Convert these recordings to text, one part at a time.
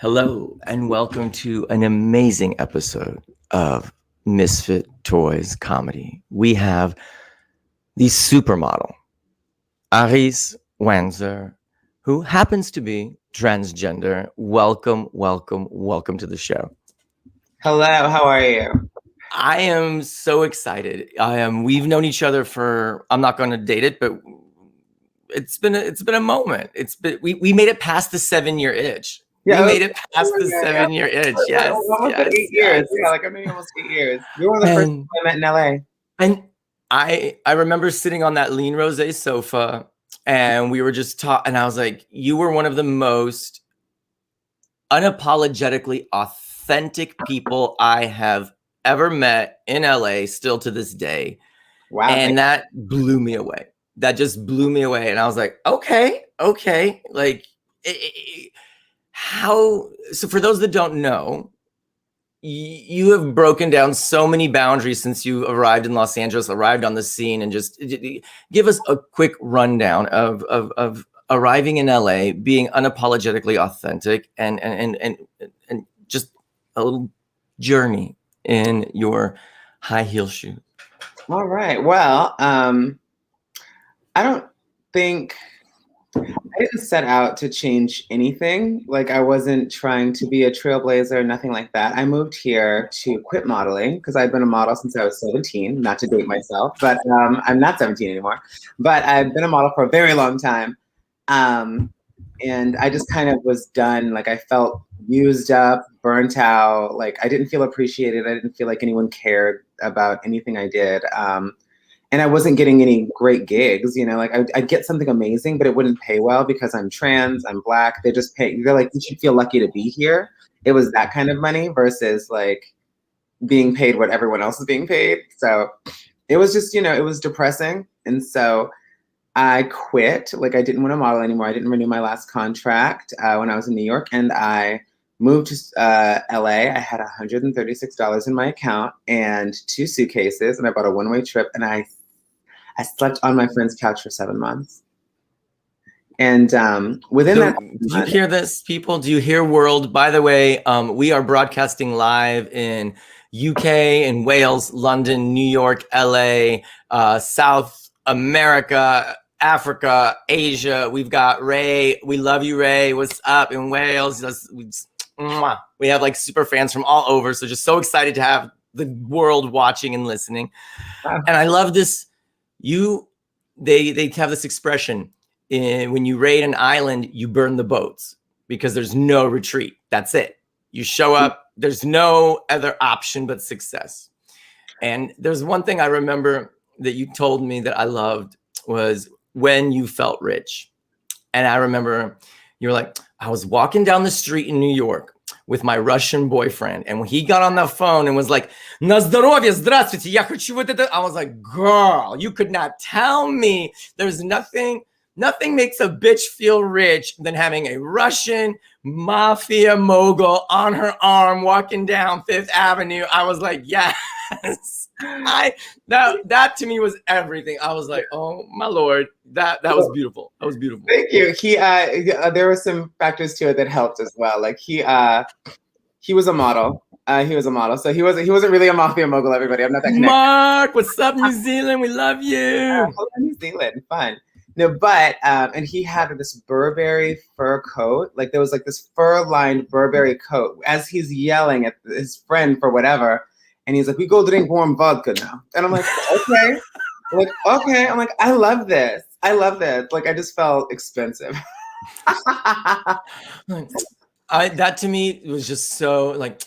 Hello, and welcome to an amazing episode of Misfit Toys Comedy. We have the supermodel, Arisce Wanzer, who happens to be transgender. Welcome to the show. Hello, how are you? I am so excited. We've known each other for, I'm not going to date it, but it's been a moment. We made it past the 7-year itch. Yeah, we made it past the 7-year itch. Yes. Almost yes, 8 years. yes. Yeah, like I mean almost 8 years. You were one of the first people I met in LA. And I remember sitting on that lean rosé sofa and we were just talking, and I was like, you were one of the most unapologetically authentic people I have ever met in LA, still to this day. Wow. And that blew me away. That just blew me away. And I was like, okay. Like, so for those that don't know, you have broken down so many boundaries since you arrived in Los Angeles, arrived on the scene, and just give us a quick rundown of arriving in LA, being unapologetically authentic, and just a little journey in your high heel shoes. All right. Well, I don't think I didn't set out to change anything. Like I wasn't trying to be a trailblazer, nothing like that. I moved here to quit modeling because I've been a model since I was 17, not to date myself, but I'm not 17 anymore. But I've been a model for a very long time. And I just kind of was done. Like I felt used up, burnt out. Like I didn't feel appreciated. I didn't feel like anyone cared about anything I did. And I wasn't getting any great gigs, you know, like I'd get something amazing, but it wouldn't pay well because I'm trans, I'm Black. They're like, you should feel lucky to be here. It was that kind of money versus like being paid what everyone else is being paid. So it was just, you know, it was depressing. And so I quit. Like I didn't want to model anymore. I didn't renew my last contract when I was in New York, and I moved to LA. I had $136 in my account and 2 suitcases, and I bought a one-way trip, and I slept on my friend's couch for 7 months. And within that, do you hear this, people? Do you hear world? By the way, we are broadcasting live in UK, in Wales, London, New York, LA, South America, Africa, Asia. We've got Ray. We love you, Ray. What's up in Wales? We have like super fans from all over. So just so excited to have the world watching and listening. Wow. And I love this. They have this expression, when you raid an island, you burn the boats because there's no retreat. That's it. You show up. There's no other option but success. And there's one thing I remember that you told me that I loved was when you felt rich. And I remember you were like, I was walking down the street in New York with my Russian boyfriend. And when he got on the phone and was like, "На здоровье, здравствуйте, я хочу вот это," I was like, girl, you could not tell me. There's nothing makes a bitch feel rich than having a Russian mafia mogul on her arm walking down Fifth Avenue. I was like, yes. That to me was everything. I was like, oh my Lord, that was beautiful. That was beautiful. Thank you. There were some factors to it that helped as well. Like he was a model. So he wasn't really a mafia mogul. Everybody, I'm not that connected. Mark, what's up, New Zealand? We love you. New Zealand, fun. No, but and he had this Burberry fur coat. Like there was like this fur-lined Burberry coat as he's yelling at his friend for whatever. And he's like, "We go drink warm vodka now." And I'm like, okay. I'm like, okay. I'm like, I love this. Like, I just felt expensive. That to me was just so like,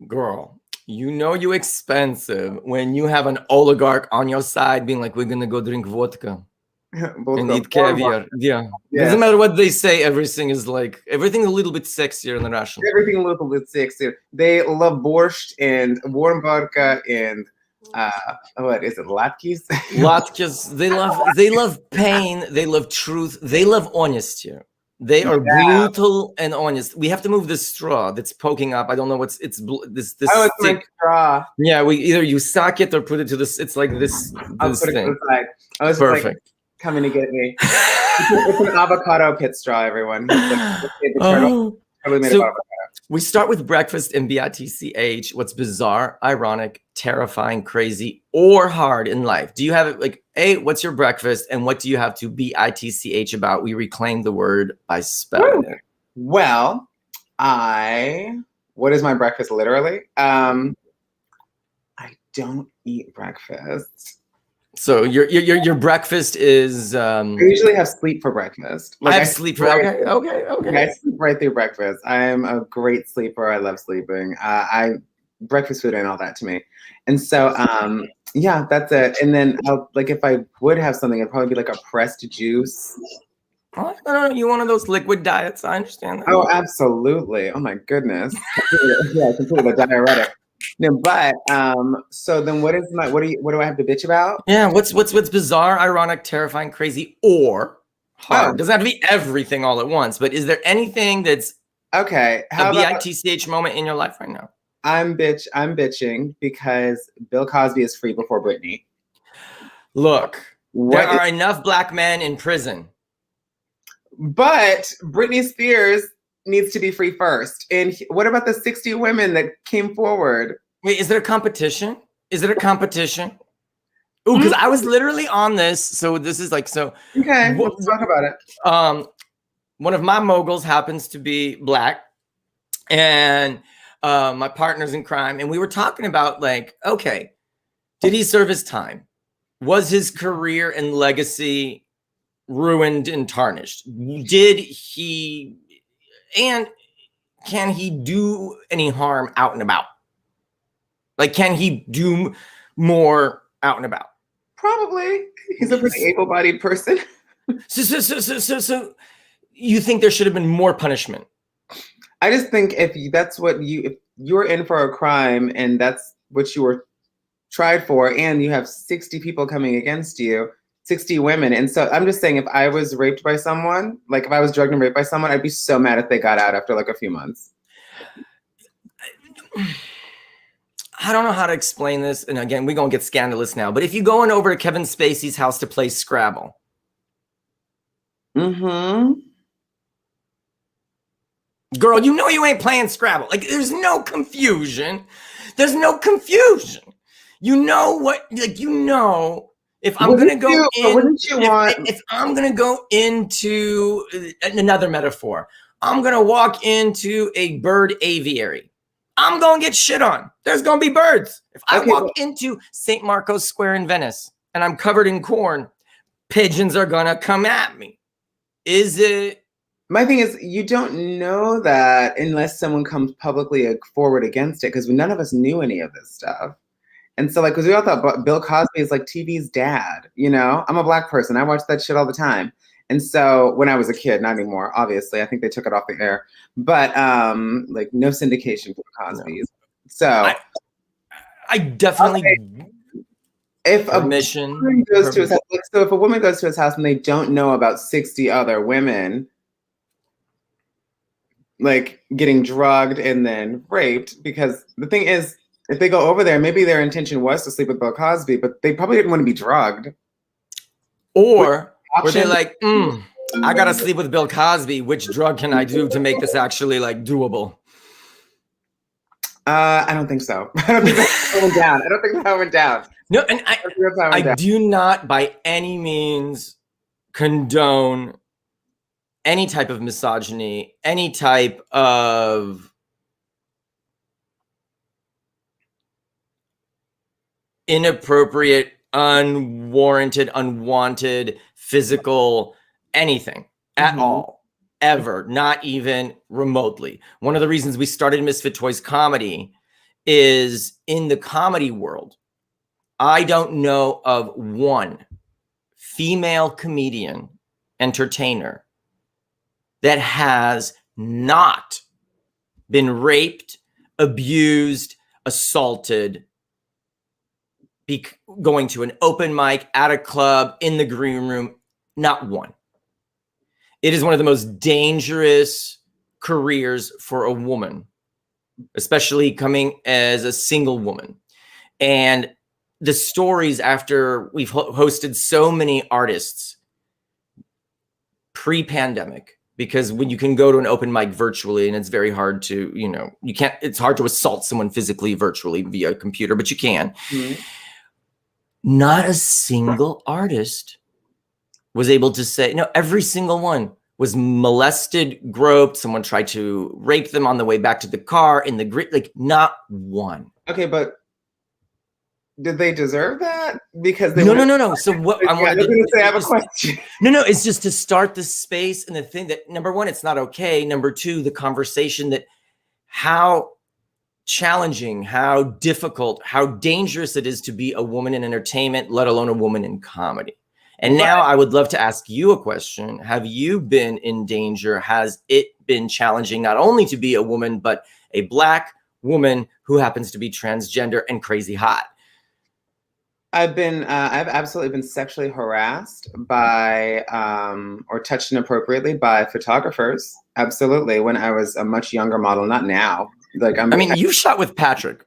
girl, you know you expensive when you have an oligarch on your side being like, "We're going to go drink vodka." And eat caviar. Yeah. Doesn't matter what they say. Everything's a little bit sexier than Russian. Everything a little bit sexier. They love borscht and warm vodka and what is it? Latkes? Latkes. They love pain. They love truth. They love honesty. They are brutal and honest. We have to move this straw that's poking up. I don't know what's this. Oh, it's my straw. Yeah, either you suck it or put it to this. It's like this. I'll put it to the side. Oh, it's perfect. Like coming to get me. It's an avocado pit straw, everyone. It's like, Totally made of avocado. We start with breakfast and BITCH. What's bizarre, ironic, terrifying, crazy, or hard in life? Do you have it like, A, what's your breakfast? And what do you have to BITCH about? We reclaim the word by spelling it. Well, what is my breakfast literally? I don't eat breakfast. So your breakfast is I usually have sleep for breakfast. Like I have sleep for okay. I sleep right through breakfast. I am a great sleeper. I love sleeping. Breakfast food and all that to me. And so yeah, that's it. And then like if I would have something, it'd probably be like a pressed juice. Oh, no, you one of those liquid diets. I understand that. Oh, absolutely. Oh my goodness. Yeah, completely diuretic. No, but so then what do I have to bitch about? Yeah, what's bizarre, ironic, terrifying, crazy, or hard? Doesn't have to be everything all at once, but is there anything that's okay? How a BITCH moment in your life right now? I'm bitching because Bill Cosby is free before Britney. Look, there are enough black men in prison. But Britney Spears needs to be free first. And what about the 60 women that came forward? Wait, is there a competition? Is it a competition? Oh, because I was literally on this. So this is like, so. Okay, let's talk about it. One of my moguls happens to be black. And my partner's in crime. And we were talking about like, okay, did he serve his time? Was his career and legacy ruined and tarnished? Did he, and can he do any harm out and about? Like, can he do more out and about? Probably. He's a pretty able-bodied person. So you think there should have been more punishment? I just think if you're in for a crime and that's what you were tried for, and you have 60 people coming against you, 60 women. And so I'm just saying, if I was raped by someone, like if I was drugged and raped by someone, I'd be so mad if they got out after like a few months. I don't know how to explain this. And again, we're going to get scandalous now. But if you go over to Kevin Spacey's house to play Scrabble. Mm-hmm. Girl, you know you ain't playing Scrabble. Like, there's no confusion. There's no confusion. You know what, like, you know, if I'm going to go in, if I'm going to go into another metaphor, I'm going to walk into a bird aviary. I'm going to get shit on. There's going to be birds. If I walk into St. Marco's Square in Venice and I'm covered in corn, pigeons are going to come at me. Is it? My thing is, you don't know that unless someone comes publicly forward against it, because none of us knew any of this stuff. And so, like, because we all thought Bill Cosby is like TV's dad, you know? I'm a black person. I watch that shit all the time. And so when I was a kid, not anymore, obviously, I think they took it off the air, but like no syndication for Cosby's. No. So I definitely, if a woman goes to his house, like, so if a woman goes to his house and they don't know about 60 other women, like getting drugged and then raped, because the thing is, if they go over there, maybe their intention was to sleep with Bill Cosby, but they probably didn't want to be drugged. Or were they like, I gotta sleep with Bill Cosby. Which drug can I do to make this actually like doable? I don't think so. I don't think that went down. I don't think that went down. No, and I do not by any means condone any type of misogyny, any type of inappropriate, unwarranted, unwanted, physical, anything at all, ever, not even remotely. One of the reasons we started Misfit Toys Comedy is in the comedy world, I don't know of one female comedian, entertainer that has not been raped, abused, assaulted, going to an open mic, at a club, in the green room. Not one. It is one of the most dangerous careers for a woman, especially coming as a single woman. And the stories after we've hosted so many artists pre-pandemic, because when you can go to an open mic virtually, and it's very hard to, you know, you can't, it's hard to assault someone physically virtually via a computer, but you can. Mm-hmm. Not a single artist was able to say, no, every single one was molested, groped, someone tried to rape them on the way back to the car, in the grid, like not one. Okay, but did they deserve that? Because they no. So what I was going to say, I have a question. No, it's just to start the space and the thing that, number one, it's not okay. Number two, the conversation that how challenging, how difficult, how dangerous it is to be a woman in entertainment, let alone a woman in comedy. And now I would love to ask you a question. Have you been in danger? Has it been challenging not only to be a woman, but a Black woman who happens to be transgender and crazy hot? I've absolutely been sexually harassed by, or touched inappropriately by photographers. Absolutely. When I was a much younger model, not now. Like you shot with Patrick.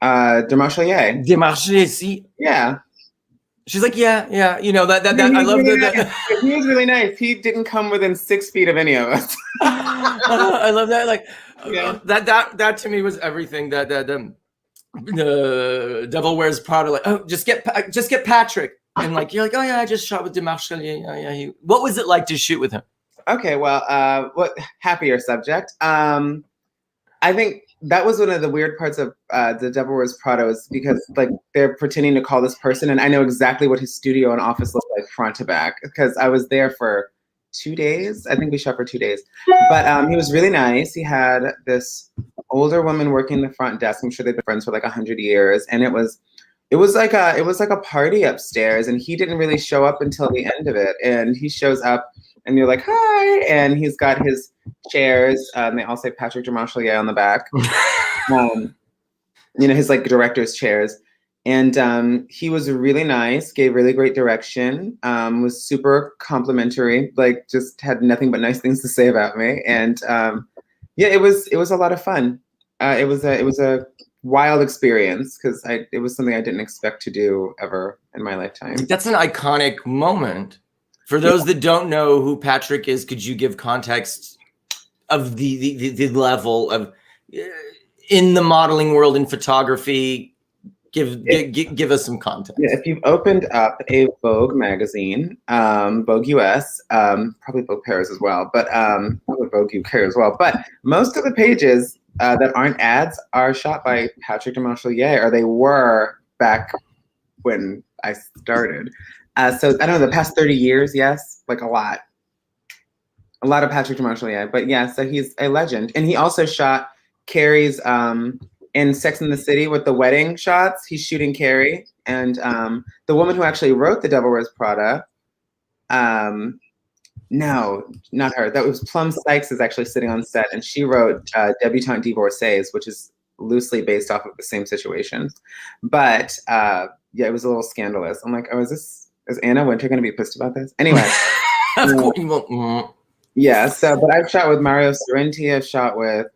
Demarchelier. Demarchelier, see? Yeah. She's like, yeah. You know, that I love really that. Nice. He was really nice. He didn't come within 6 feet of any of us. I love that. Like, yeah. That to me was everything. That the Devil Wears Prada. Like, oh, just get Patrick. And like, you're like, oh yeah, I just shot with Demarchelier. Yeah. What was it like to shoot with him? Okay, well, what happier subject. I think that was one of the weird parts of the Devil Wears Prada, is because like they're pretending to call this person, and I know exactly what his studio and office looked like front to back, because I was there for 2 days. I think we shot for 2 days, but he was really nice. He had this older woman working the front desk. I'm sure they've been friends for like 100 years, and it was like a party upstairs, and he didn't really show up until the end of it. And he shows up, and you're like, hi, and he's got his chairs. They all say Patrick Demarchelier on the back. You know, his like director's chairs. And he was really nice, gave really great direction, was super complimentary, like just had nothing but nice things to say about me. And yeah, it was a lot of fun. It was a wild experience, because it was something I didn't expect to do ever in my lifetime. That's an iconic moment. For those that don't know who Patrick is, could you give context of the level of in the modeling world, in photography? Give us some context. Yeah, if you've opened up a Vogue magazine, Vogue US, probably Vogue Paris as well, but probably Vogue UK as well. But most of the pages that aren't ads are shot by Patrick Demarchelier, or they were back when I started. So I don't know, the past 30 years, yes, like a lot of Patrick Demarchelier. But yeah, so he's a legend, and he also shot Carrie's in Sex and the City with the wedding shots. He's shooting Carrie, and the woman who actually wrote The Devil Wears Prada. No, not her. That was Plum Sykes, is actually sitting on set, and she wrote Debutante Divorcees, which is loosely based off of the same situation. But yeah, it was a little scandalous. I'm like, oh, is Anna Wintour going to be pissed about this? Anyway. Yeah, so, but I've shot with Mario Sorrenti. I've shot with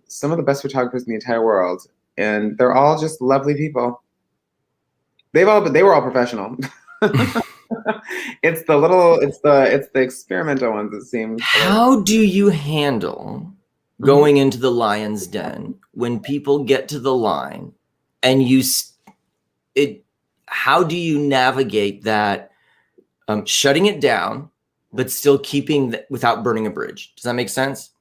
some of the best photographers in the entire world, and they're all just lovely people. They were all professional. It's the experimental ones that seem. How do you handle going into the lion's den when people get to the line, and how do you navigate that, shutting it down, but still keeping without burning a bridge? Does that make sense?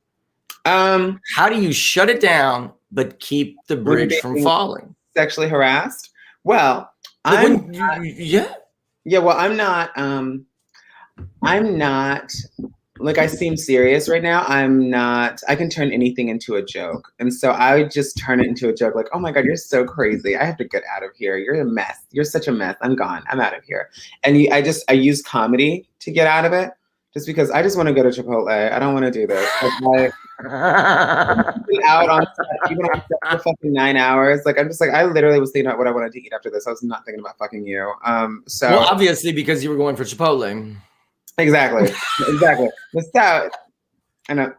How do you shut it down but keep the bridge from falling? Sexually harassed? Well, well, I'm not like, I seem serious right now. I can turn anything into a joke. And so I would just turn it into a joke, like, oh my God, you're so crazy. I have to get out of here. You're a mess. You're such a mess. I'm gone. I'm out of here. And I use comedy to get out of it, just because I just want to go to Chipotle. I don't want to do this. Like, out on set, even on set for fucking 9 hours. Like, I'm just like, I literally was thinking about what I wanted to eat after this. I was not thinking about fucking you. Well, obviously, because you were going for Chipotle. Exactly. So, I know,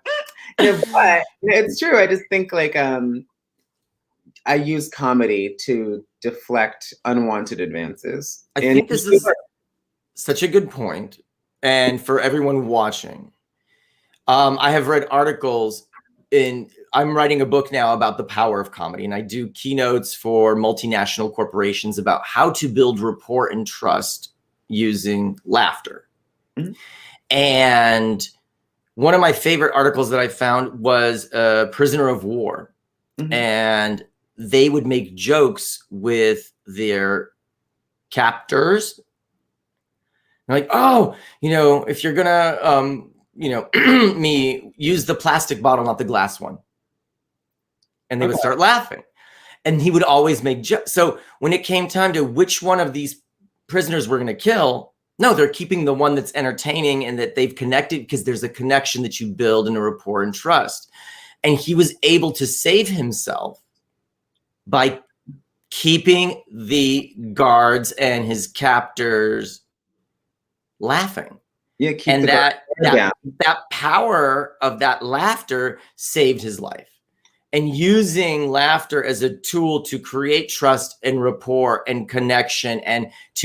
but it's true. I just think like I use comedy to deflect unwanted advances. I think this is such a good point. And for everyone watching, I have read articles I'm writing a book now about the power of comedy, and I do keynotes for multinational corporations about how to build rapport and trust using laughter. Mm-hmm. And one of my favorite articles that I found was a prisoner of war. Mm-hmm. And they would make jokes with their captors. Like, oh, if you're gonna, me use the plastic bottle, not the glass one. And they would start laughing. And he would always make jokes. So when it came time to which one of these prisoners we're going to kill, no, they're keeping the one that's entertaining and that they've connected, because there's a connection that you build in a rapport and trust. And he was able to save himself by keeping the guards and his captors laughing. Yeah, and that power of that laughter saved his life. And using laughter as a tool to create trust and rapport and connection, and it's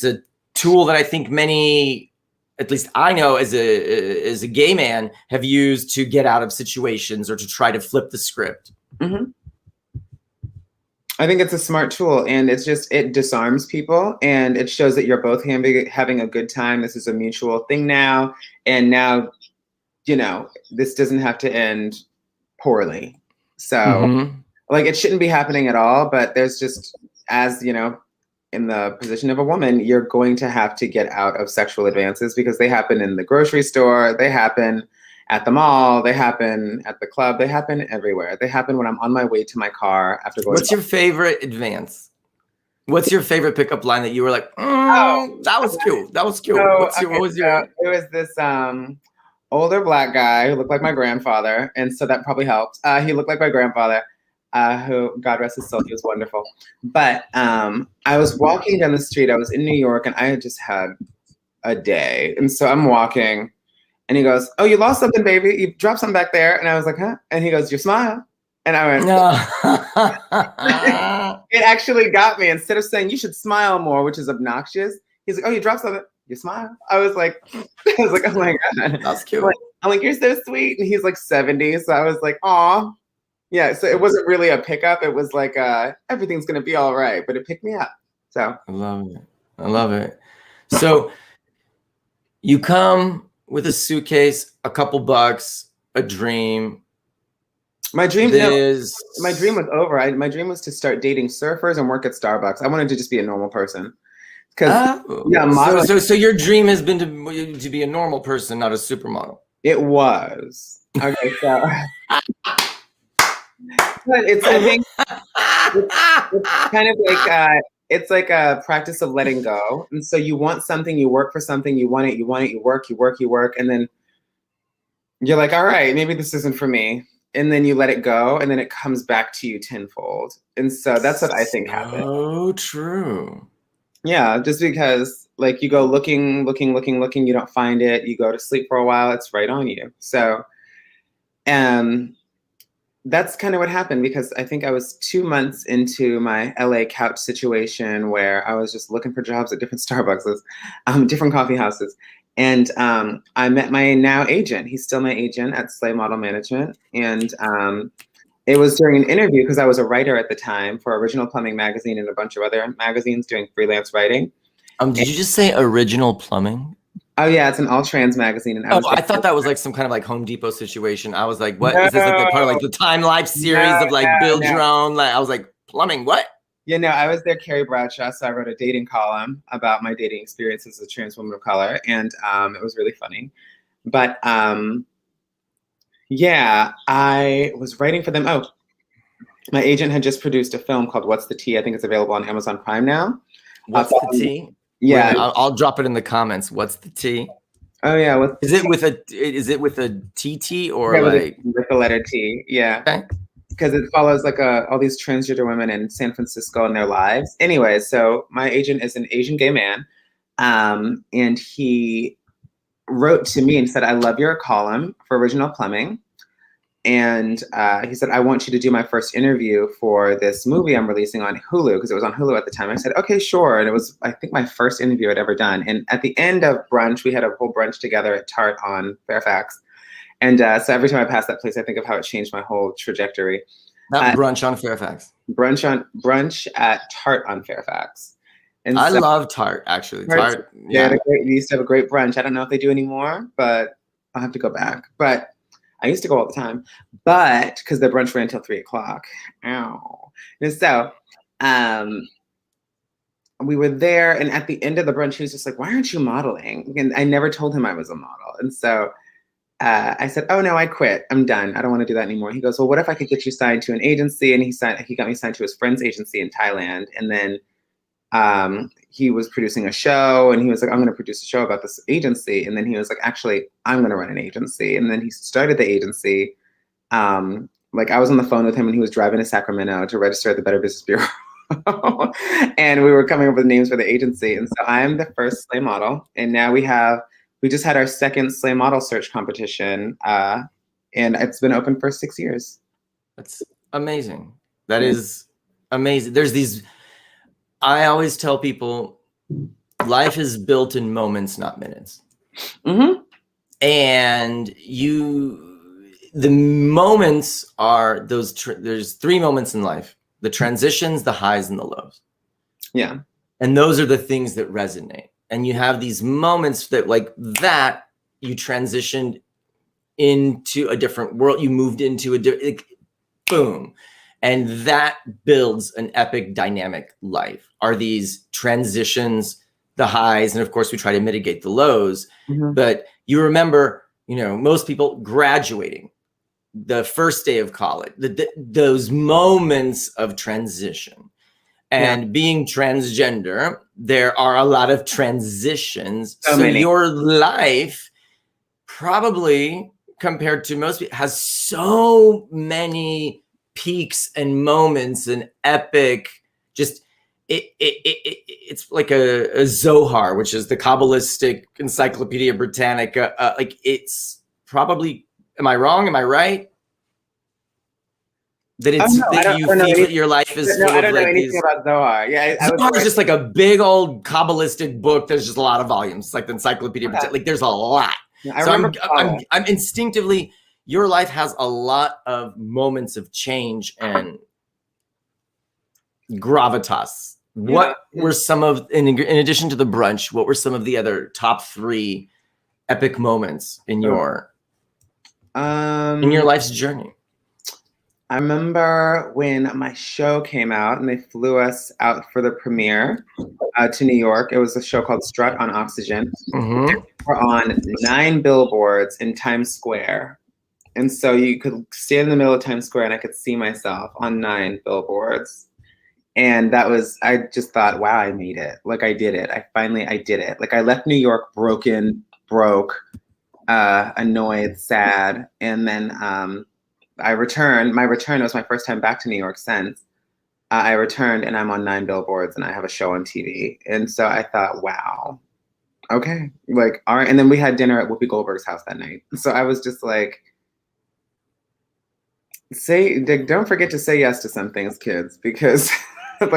a tool that I think many, at least I know as a gay man, have used to get out of situations or to try to flip the script. Mm-hmm. I think it's a smart tool, and it disarms people, and it shows that you're both having a good time. This is a mutual thing now, and now, this doesn't have to end poorly. So like, it shouldn't be happening at all, but there's just, as in the position of a woman, you're going to have to get out of sexual advances, because they happen in the grocery store, they happen at the mall, they happen at the club, they happen everywhere. They happen when I'm on my way to my car after going. What's your favorite advance? What's your favorite pickup line that you were like, that was cute. That was cute. So, what was your? It was this older Black guy who looked like my grandfather, and so that probably helped. He looked like my grandfather, who, God rest his soul, he was wonderful. But I was walking down the street. I was in New York, and I had just had a day, and so I'm walking, and he goes, "Oh, you lost something, baby. You dropped something back there." And I was like, "Huh?" And he goes, "Your smile." And I went, no. It actually got me. Instead of saying you should smile more, which is obnoxious, he's like, "Oh, you dropped something. You smile." I was like, "Oh my God." That's cute. I'm like, "You're so sweet." And he's like 70. So I was like, "Aw." Yeah. So it wasn't really a pickup. It was like, everything's going to be all right. But it picked me up. So I love it. I love it. So you come with a suitcase, a couple bucks, a dream. My dream was over. My dream was to start dating surfers and work at Starbucks. I wanted to just be a normal person. So your dream has been to be a normal person, not a supermodel. It was. Okay, so but I think it's kind of like it's like a practice of letting go. And so you want something, you work for something, you want it, you work, and then you're like, all right, maybe this isn't for me. And then you let it go, and then it comes back to you tenfold. And so that's what I think happened. Oh, true. Yeah, just because like you go looking, you don't find it. You go to sleep for a while, it's right on you. So, that's kind of what happened, because I think I was 2 months into my LA couch situation where I was just looking for jobs at different Starbucks, different coffee houses. And I met my now agent. He's still my agent at Slay Model Management. And it was during an interview, because I was a writer at the time for Original Plumbing magazine and a bunch of other magazines doing freelance writing. Did you just say Original Plumbing? Oh yeah, it's an all trans magazine. And I thought that was like some kind of like Home Depot situation. I was like, what? Is this like part of like the Time Life series of like build your own? Like, I was like, plumbing, what? Yeah, no, I was there, Carrie Bradshaw, so I wrote a dating column about my dating experience as a trans woman of color, and it was really funny. But yeah, I was writing for them. Oh, my agent had just produced a film called What's the Tea? I think it's available on Amazon Prime now. What's the tea? Yeah, I'll drop it in the comments. What's the tea? Oh yeah, is it with a TT or like with the letter T? Yeah. Okay. Because it follows like all these transgender women in San Francisco and their lives. Anyway, so my agent is an Asian gay man, and he wrote to me and said, "I love your column for Original Plumbing. And he said, I want you to do my first interview for this movie I'm releasing on Hulu, because it was on Hulu at the time. I said, okay, sure. And it was, I think, my first interview I'd ever done. And at the end of brunch, we had a whole brunch together at Tarte on Fairfax. And so every time I pass that place, I think of how it changed my whole trajectory. Not brunch on Fairfax. Brunch at Tarte on Fairfax. And I love Tarte, actually. Tarte, yeah. We used to have a great brunch. I don't know if they do anymore, but I'll have to go back. But I used to go all the time, but because the brunch ran until 3 o'clock. Ow. And so we were there, and at the end of the brunch, he was just like, why aren't you modeling? And I never told him I was a model. And so I said, oh no, I quit. I'm done. I don't want to do that anymore. He goes, well, what if I could get you signed to an agency? And he got me signed to his friend's agency in Thailand. And then he was producing a show, and he was like, I'm going to produce a show about this agency. And then he was like, actually, I'm going to run an agency. And then he started the agency. Like, I was on the phone with him when he was driving to Sacramento to register at the Better Business Bureau. And we were coming up with names for the agency. And so I'm the first Slay model. And now we just had our second Slay model search competition. And it's been open for 6 years. That's amazing. That is amazing. There's these, I always tell people, life is built in moments, not minutes. Mm-hmm. And the moments are those, there's 3 moments in life: the transitions, the highs, and the lows. Yeah. And those are the things that resonate. And you have these moments that, like that, you transitioned into a different world. You moved into a different, boom. And that builds an epic dynamic life. Are these transitions, the highs, and of course we try to mitigate the lows. Mm-hmm. But you remember, most people graduating, the first day of college, those moments of transition. And being transgender, there are a lot of transitions. So your life, probably compared to most people, has so many peaks and moments and epic, just it's like a Zohar, which is the Kabbalistic Encyclopedia Britannica. Like, it's probably, am I wrong? Am I right? That it's that you feel that your life is full I don't of know like anything about Zohar. Yeah, Zohar is just like a big old Kabbalistic book. There's just a lot of volumes. It's like the Encyclopedia Britannica. Like, there's a lot. Yeah, I remember. I'm instinctively, your life has a lot of moments of change and gravitas. What were some of, in addition to the brunch, what were some of the other top 3 epic moments in your life's journey? I remember when my show came out and they flew us out for the premiere to New York. It was a show called Strut on Oxygen. Mm-hmm. We're on 9 billboards in Times Square. And so you could stand in the middle of Times Square and I could see myself on 9 billboards. And I just thought, wow, I made it. Like, I did it. I did it. Like, I left New York broke, annoyed, sad. And then I returned. My return was my first time back to New York since. I returned and I'm on 9 billboards and I have a show on TV. And so I thought, wow, okay. Like, all right. And then we had dinner at Whoopi Goldberg's house that night. So I was just like, don't forget to say yes to some things, kids, because I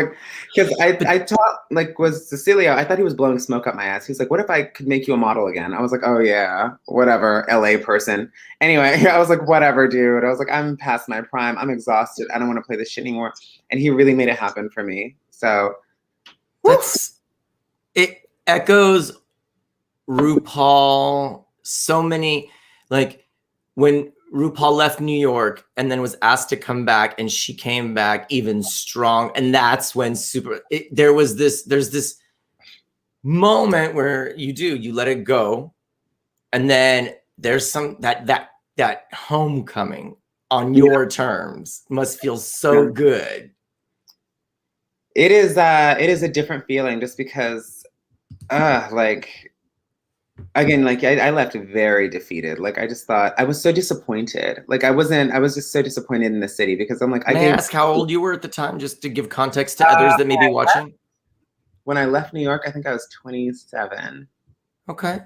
taught, like, was Cecilio, I thought he was blowing smoke up my ass. He's like, what if I could make you a model again? I was like, oh yeah, whatever, LA person. Anyway, I was like, whatever, dude. I was like, I'm past my prime. I'm exhausted. I don't want to play this shit anymore. And he really made it happen for me. So it echoes RuPaul. So many, like, when RuPaul left New York and then was asked to come back, and she came back even strong. And that's when there's this moment where you let it go. And then there's that homecoming on your terms must feel so good. It is a different feeling, just because, like, again, like, I left very defeated. Like, I just thought, I was so disappointed. Like, I was just so disappointed in the city, because I'm like, May I ask how old you were at the time, just to give context to others that may be watching? When I left New York, I think I was 27. Okay.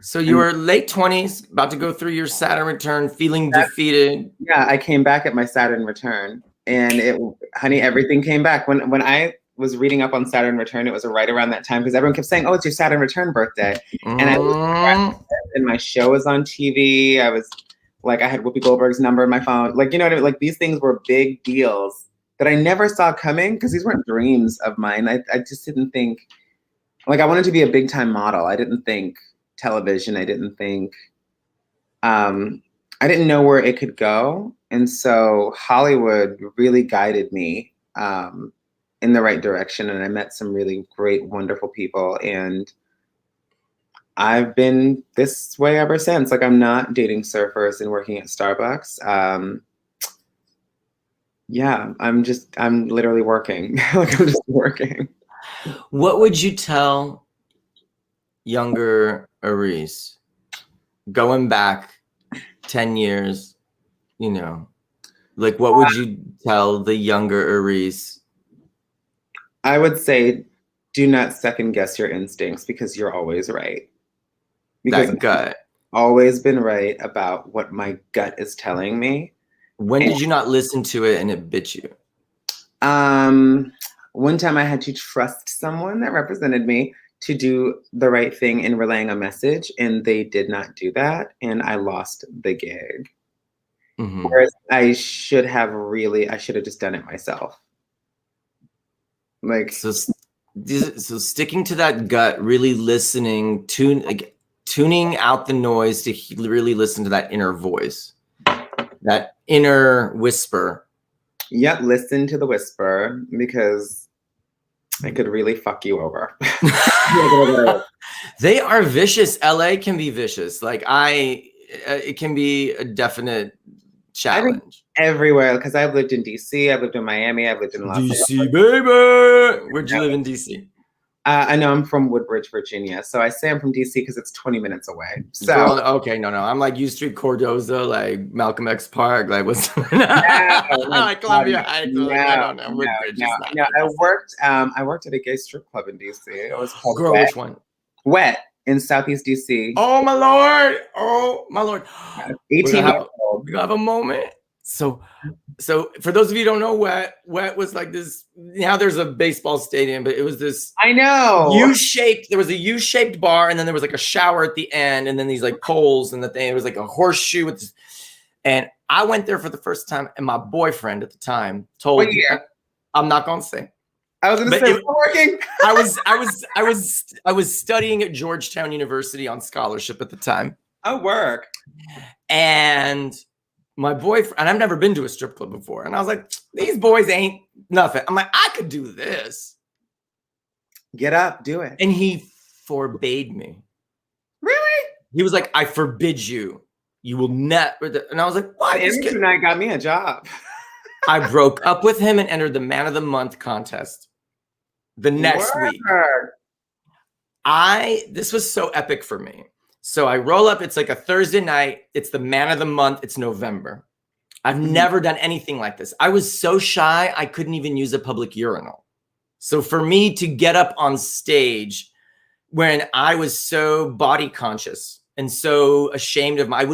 So you were late 20s, about to go through your Saturn return, feeling defeated. Yeah, I came back at my Saturn return, and honey, everything came back. When I was reading up on Saturn return, it was right around that time because everyone kept saying, "Oh, it's your Saturn return birthday," and I was, and my show was on TV. I was like, I had Whoopi Goldberg's number in my phone. Like, you know what I mean? Like, these things were big deals that I never saw coming because these weren't dreams of mine. I just didn't think, like, I wanted to be a big time model. I didn't think television. I didn't think, I didn't know where it could go. And so Hollywood really guided me in the right direction. And I met some really great, wonderful people. And I've been this way ever since. Like, I'm not dating surfers and working at Starbucks. Yeah, I'm literally working. Like, I'm just working. What would you tell younger Arisce, going back 10 years, you know, like what would you tell the younger Arisce? I would say, do not second guess your instincts because you're always right. Because That gut. I've always been right about what my gut is telling me. When did you not listen to it and it bit you? One time I had to trust someone that represented me to do the right thing in relaying a message, and they did not do that, and I lost the gig. Mm-hmm. Whereas I should have just done it myself. Like, so sticking to that gut, really listening, tuning out the noise to really listen to that inner voice, that inner whisper. Yep, listen to the whisper because it could really fuck you over. They are vicious. LA can be vicious. Like it can be a definite challenge. I think everywhere, because I've lived in DC, I've lived in Miami, I've lived in Los Angeles. DC, baby. Where'd you live in DC? I know I'm from Woodbridge, Virginia. So I say I'm from DC because it's 20 minutes away. So okay, no. I'm like U Street, Cordoza, like Malcolm X Park, like what's like Columbia Heights. I don't know. Woodbridge is not. No, I worked at a gay strip club in DC. It was called Girl, Wet. which one? Wet in Southeast DC. Oh my lord! Oh my lord! 18 years old. We have a moment. So for those of you who don't know, Wet was like this. Now there's a baseball stadium, but it was this. I know. U-shaped. There was a U-shaped bar, and then there was like a shower at the end, and then these like poles, and the thing. It was like a horseshoe with this. And I went there for the first time, and my boyfriend at the time told me, I'm not gonna say. I was gonna say, working. I was studying at Georgetown University on scholarship at the time. Oh, work. And my boyfriend, and I've never been to a strip club before. And I was like, these boys ain't nothing. I'm like, I could do this. Get up, do it. And he forbade me. Really? He was like, I forbid you. You will never. And I was like, why? Tonight got me a job. I broke up with him and entered the Man of the Month contest the next week. This was so epic for me. So I roll up, it's like a Thursday night. It's the Man of the Month. It's November. I've never done anything like this. I was so shy, I couldn't even use a public urinal. So for me to get up on stage when I was so body conscious and so ashamed of I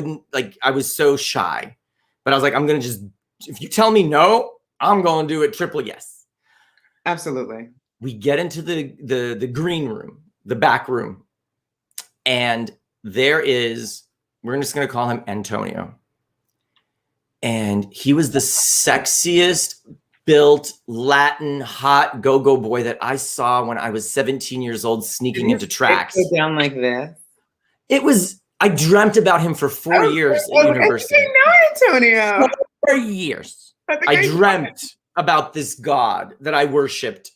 was so shy. But I was like, I'm going to just, if you tell me no, I'm going to do it triple yes. Absolutely. We get into the green room, the back room, and there is, we're just going to call him Antonio. And he was the sexiest built Latin hot go-go boy that I saw when I was 17 years old sneaking into tracks. Go down like this. I dreamt about him for 4 years at university. I know Antonio. 4 years. I dreamt about this God that I worshipped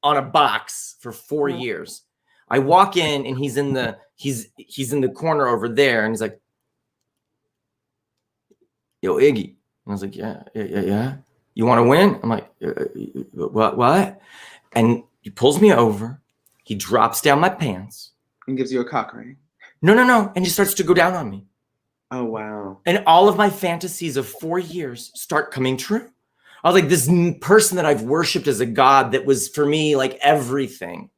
on a box for 4 years. I walk in and he's in the corner over there, and he's like, yo, Iggy. And I was like, yeah. You want to win? I'm like, what? And he pulls me over. He drops down my pants. And gives you a cock ring. No. And he starts to go down on me. Oh, wow. And all of my fantasies of 4 years start coming true. I was like, this person that I've worshipped as a God that was for me like everything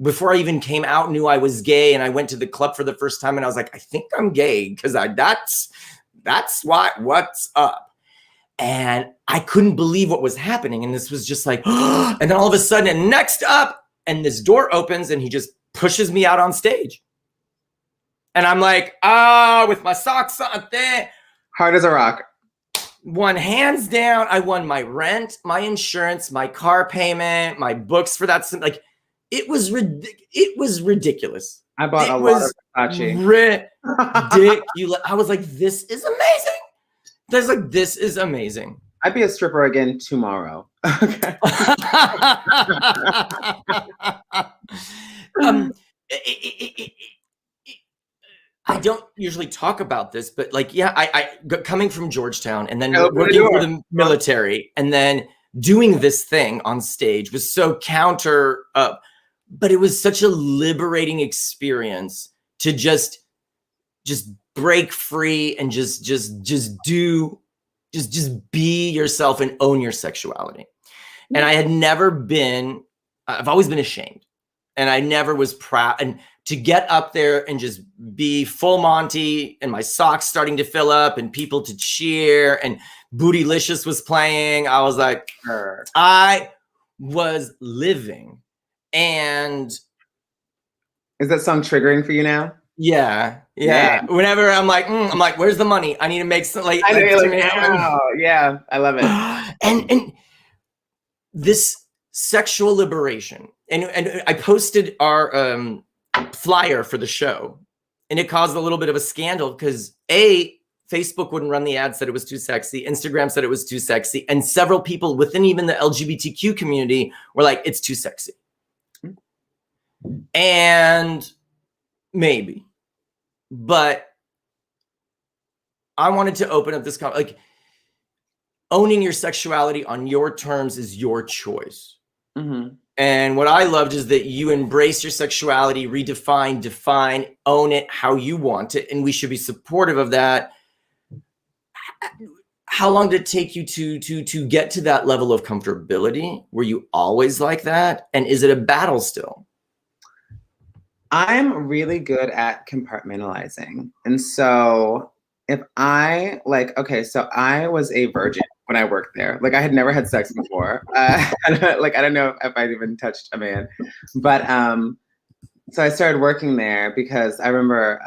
before I even came out, knew I was gay, and I went to the club for the first time, and I was like, I think I'm gay because that's what's up. And I couldn't believe what was happening. And this was just like, and then all of a sudden, and next up, and this door opens and he just pushes me out on stage. And I'm like, with my socks on there. Hard as a rock. Won hands down. I won my rent, my insurance, my car payment, my books for that. Like, it was ridiculous. I bought a lot of Versace. Ridiculous. I was like, this is amazing. This is amazing. I'd be a stripper again tomorrow. Okay. I don't usually talk about this, but like, yeah, I coming from Georgetown and then working for the military and then doing this thing on stage was so counter up, but it was such a liberating experience to just break free and just be yourself and own your sexuality. And I had never been, I've always been ashamed, and I never was proud. And to get up there and just be full Monty and my socks starting to fill up and people to cheer and Bootylicious was playing, I was like, I was living. And is that song triggering for you now? Yeah. Whenever I'm like, where's the money? I need to make some yeah, I love it. And this sexual liberation, and I posted our flyer for the show, and it caused a little bit of a scandal because Facebook wouldn't run the ad, said it was too sexy. Instagram said it was too sexy, and several people within even the LGBTQ community were like, it's too sexy. And maybe, but I wanted to open up this like owning your sexuality on your terms is your choice. Mm-hmm. And what I loved is that you embrace your sexuality, redefine, define, own it how you want it, and we should be supportive of that. How long did it take you to get to that level of comfortability? Were you always like that, and is it a battle still? I'm really good at compartmentalizing. And so if I so I was a virgin when I worked there. Like, I had never had sex before. I don't know if I'd even touched a man, but so I started working there because I remember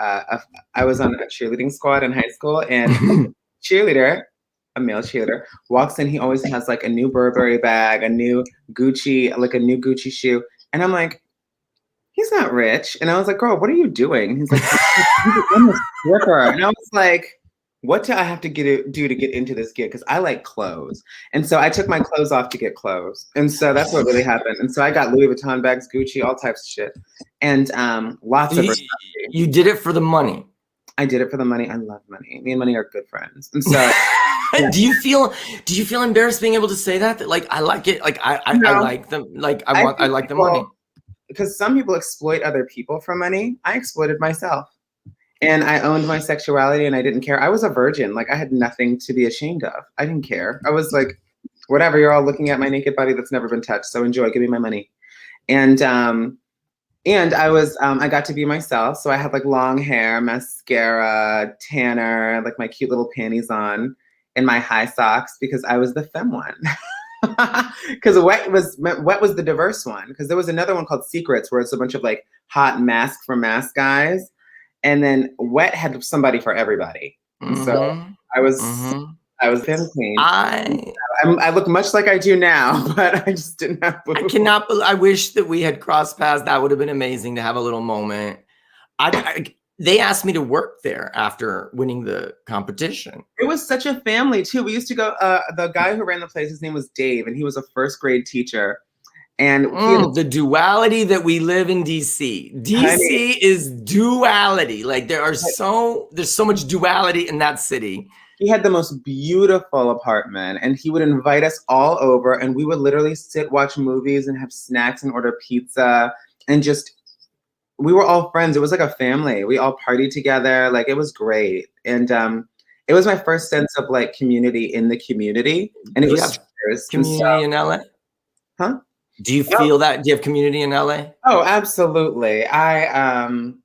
I was on a cheerleading squad in high school, and cheerleader, a male cheerleader, walks in. He always has like a new Burberry bag, a new Gucci shoe. And I'm like, he's not rich. And I was like, girl, what are you doing? And he's like, I'm a stripper. And I was like, what do I have to do to get into this gig? Because I like clothes. And so I took my clothes off to get clothes. And so that's what really happened. And so I got Louis Vuitton bags, Gucci, all types of shit. And lots of You did it for the money. I did it for the money. I love money. Me and money are good friends. And so yeah. Do you feel embarrassed being able to say that like I like it? Like I like them. Like I like the money. Because some people exploit other people for money. I exploited myself. And I owned my sexuality, and I didn't care. I was a virgin. Like, I had nothing to be ashamed of. I didn't care. I was like, whatever, you're all looking at my naked body that's never been touched. So enjoy, give me my money. And I was, I got to be myself. So I had like long hair, mascara, tanner, like my cute little panties on, and my high socks, because I was the femme one. Because Wet was the diverse one. Because there was another one called Secrets, where it's a bunch of like hot mask for mask guys. And then Wet had somebody for everybody. Mm-hmm. So I was femme queen. I look much like I do now, but I just didn't have boobs. I wish that we had crossed paths. That would have been amazing to have a little moment. They asked me to work there after winning the competition. It was such a family too. We used to go, the guy who ran the place, his name was Dave, and he was a first grade teacher. And the duality that we live in DC. DC is duality. Like there's so much duality in that city. He had the most beautiful apartment, and he would invite us all over, and we would literally sit, watch movies, and have snacks and order pizza, and we were all friends. It was like a family. We all partied together. Like, it was great. And it was my first sense of like community in the community. And it was community in LA? Huh? Do you feel that? Do you have community in LA? Oh, absolutely. I'm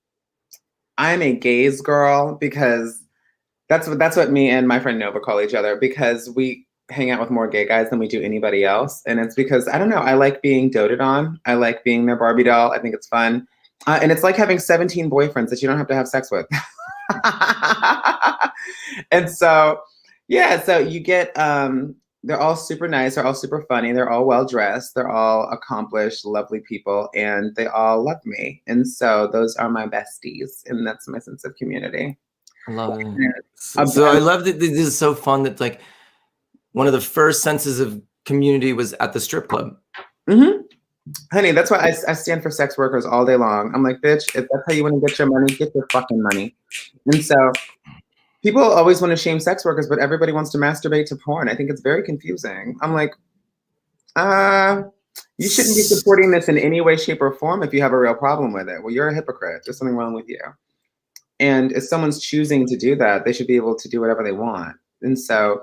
a gays girl because that's what me and my friend Nova call each other, because we hang out with more gay guys than we do anybody else. And it's because, I don't know, I like being doted on. I like being their Barbie doll. I think it's fun. And it's like having 17 boyfriends that you don't have to have sex with. And so, yeah, so you get, they're all super nice. They're all super funny. They're all well dressed. They're all accomplished, lovely people, and they all love me. And so those are my besties, and that's my sense of community. I love it. So I love that this is so fun that like one of the first senses of community was at the strip club. Mm-hmm. Honey, that's why I stand for sex workers all day long. I'm like, bitch, if that's how you want to get your money, get your fucking money. And so people always want to shame sex workers, but everybody wants to masturbate to porn. I think it's very confusing. I'm like, you shouldn't be supporting this in any way, shape, or form if you have a real problem with it. Well, you're a hypocrite. There's something wrong with you. And if someone's choosing to do that, they should be able to do whatever they want. And so,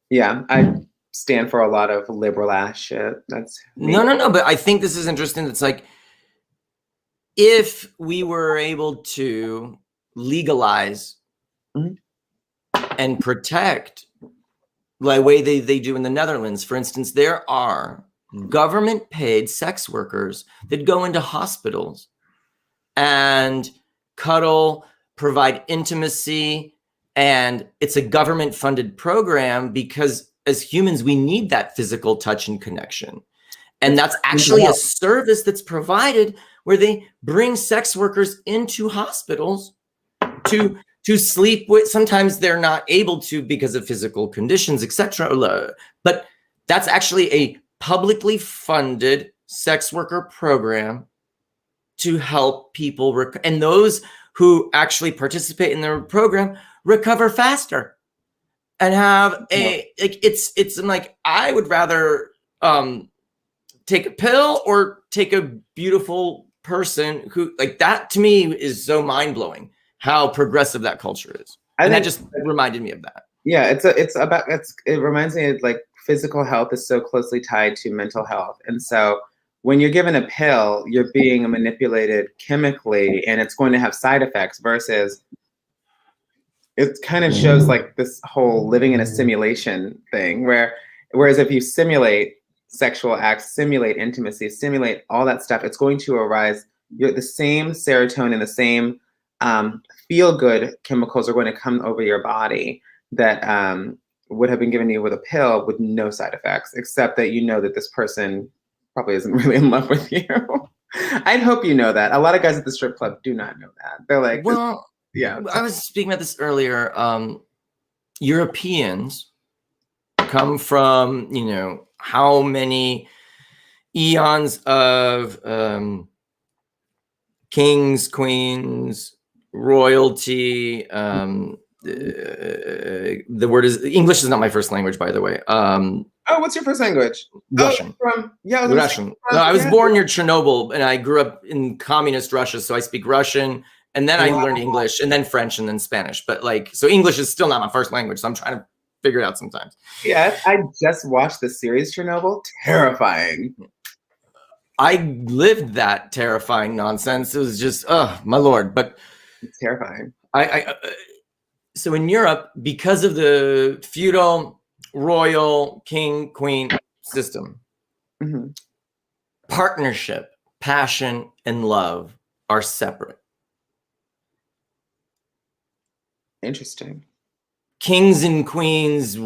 yeah, I stand for a lot of liberal ass shit. That's me. No. But I think this is interesting. It's like, if we were able to legalize and protect the way they do in the Netherlands, for instance, there are government paid sex workers that go into hospitals and cuddle, provide intimacy, and it's a government funded program because as humans, we need that physical touch and connection. And that's actually a service that's provided where they bring sex workers into hospitals to sleep with. Sometimes they're not able to because of physical conditions, etc. But that's actually a publicly funded sex worker program to help people and those who actually participate in the program recover faster and have I'm like, I would rather take a pill or take a beautiful person who, like, that to me is so mind-blowing how progressive that culture is. And that just reminded me of that. Yeah, it reminds me of like physical health is so closely tied to mental health. And so when you're given a pill, you're being manipulated chemically and it's going to have side effects, versus it kind of shows like this whole living in a simulation thing whereas if you simulate sexual acts, simulate intimacy, simulate all that stuff, it's going to arise. The same serotonin, the same feel-good chemicals are going to come over your body that would have been given you with a pill with no side effects, except that you know that this person probably isn't really in love with you. I'd hope you know that. A lot of guys at the strip club do not know that. They're like, well, yeah. I was speaking about this earlier. Europeans come from, how many eons of kings, queens, royalty. The word is English is not my first language, by the way. What's your first language? Russian. Russian. No, I was born near Chernobyl, and I grew up in communist Russia, so I speak Russian, and then I learned English, and then French, and then Spanish. But so English is still not my first language, so I'm trying to figure it out sometimes. Yeah, I just watched the series Chernobyl. Terrifying. I lived that terrifying nonsense. It was just, oh my Lord. But it's terrifying. So in Europe, because of the feudal, royal, king, queen system, partnership, passion, and love are separate. Interesting. Kings and queens,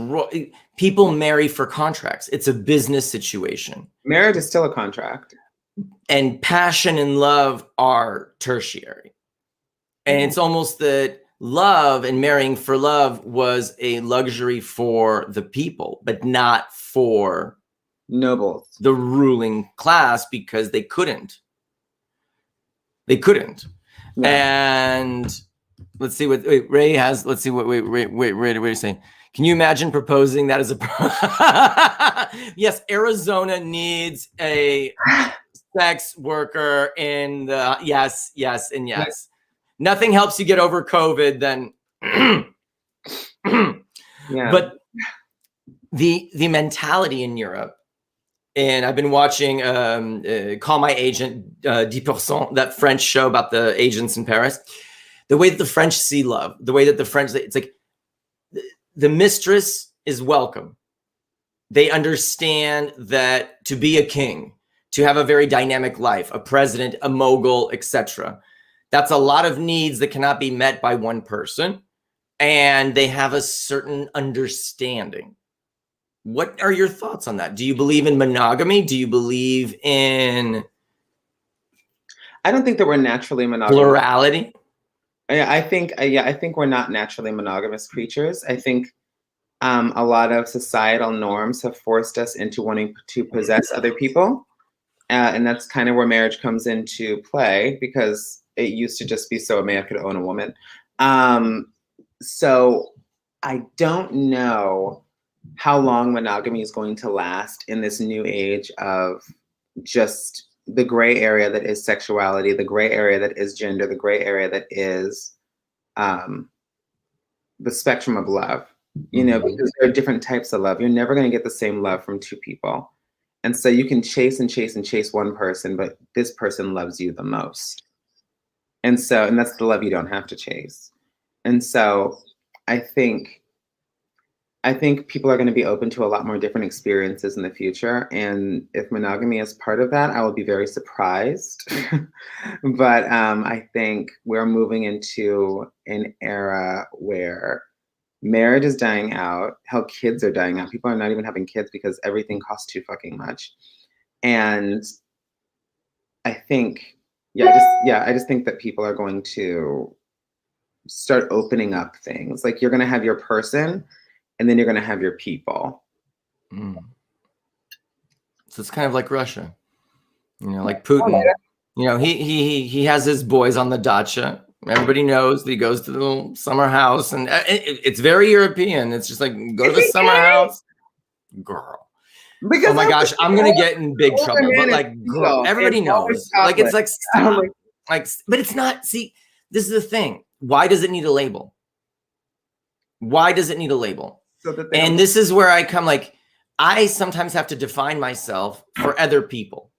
people marry for contracts. It's a business situation. Marriage is still a contract. And passion and love are tertiary. And it's almost that love and marrying for love was a luxury for the people, but not for nobles, the ruling class, because they couldn't. Yeah. And let's see what Ray has. Let's see what Ray is saying. Can you imagine proposing that as a yes, Arizona needs a sex worker in the yes. Nothing helps you get over COVID than But the mentality in Europe and I've been watching Call My Agent, 10%, that French show about the agents in Paris. The way that the French see love, the way that the French, it's like the mistress is welcome. They understand that to be a king, to have a very dynamic life, a president, a mogul, etc. That's a lot of needs that cannot be met by one person. And they have a certain understanding. What are your thoughts on that? Do you believe in monogamy? Do you believe in I don't think that we're naturally monogamous. plurality? I think we're not naturally monogamous creatures. I think a lot of societal norms have forced us into wanting to possess other people. And that's kind of where marriage comes into play, because it used to just be so a man could own a woman. So I don't know how long monogamy is going to last in this new age of just the gray area that is sexuality, the gray area that is gender, the gray area that is the spectrum of love, you know, because there are different types of love. You're never going to get the same love from two people. And so you can chase and chase and chase one person, but this person loves you the most. And that's the love you don't have to chase. And so I think people are going to be open to a lot more different experiences in the future. And if monogamy is part of that, I will be very surprised. But I think we're moving into an era where marriage is dying out. Hell, kids are dying out. People are not even having kids because everything costs too fucking much. And I think, I just think that people are going to start opening up things. Like, you're going to have your person, and then you're going to have your people. So it's kind of like Russia, you know, like Putin. You know, he has his boys on the dacha. Everybody knows that he goes to the little summer house, and it's very European. It's just like, go to the summer house, girl. Because oh my gosh, I'm gonna get in big trouble. But like, girl, everybody knows. Like, it's like, stop. Like, but it's not. See, this is the thing. Why does it need a label? Why does it need a label? And this is where I come, like, I sometimes have to define myself for other people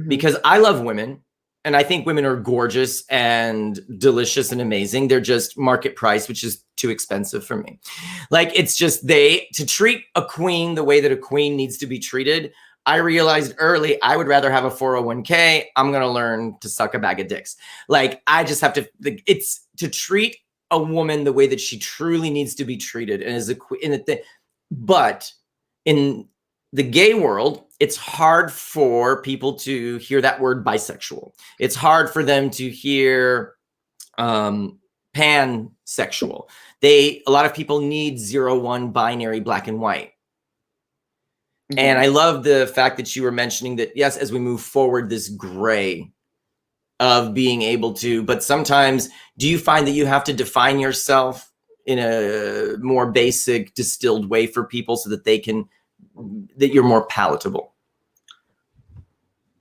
because I love women and I think women are gorgeous and delicious and amazing. They're just market price, which is too expensive for me. Like, it's just to treat a queen the way that a queen needs to be treated. I realized early, I would rather have a 401k. I'm going to learn to suck a bag of dicks. Like, I just have to, it's to treat a woman the way that she truly needs to be treated. And as but in the gay world, it's hard for people to hear that word bisexual. It's hard for them to hear pansexual. A lot of people need 0-1 binary, black and white. And I love the fact that you were mentioning that, yes, as we move forward, this gray of being able to, but sometimes do you find that you have to define yourself in a more basic distilled way for people so that that you're more palatable?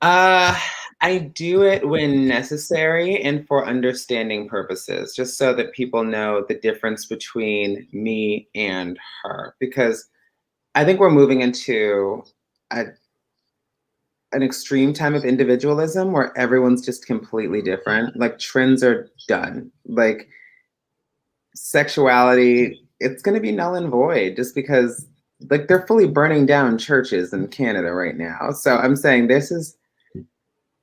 I do it when necessary and for understanding purposes, just so that people know the difference between me and her, because I think we're moving into an extreme time of individualism where everyone's just completely different. Like, trends are done. Like, sexuality, it's going to be null and void just because, like, they're fully burning down churches in Canada right now. So I'm saying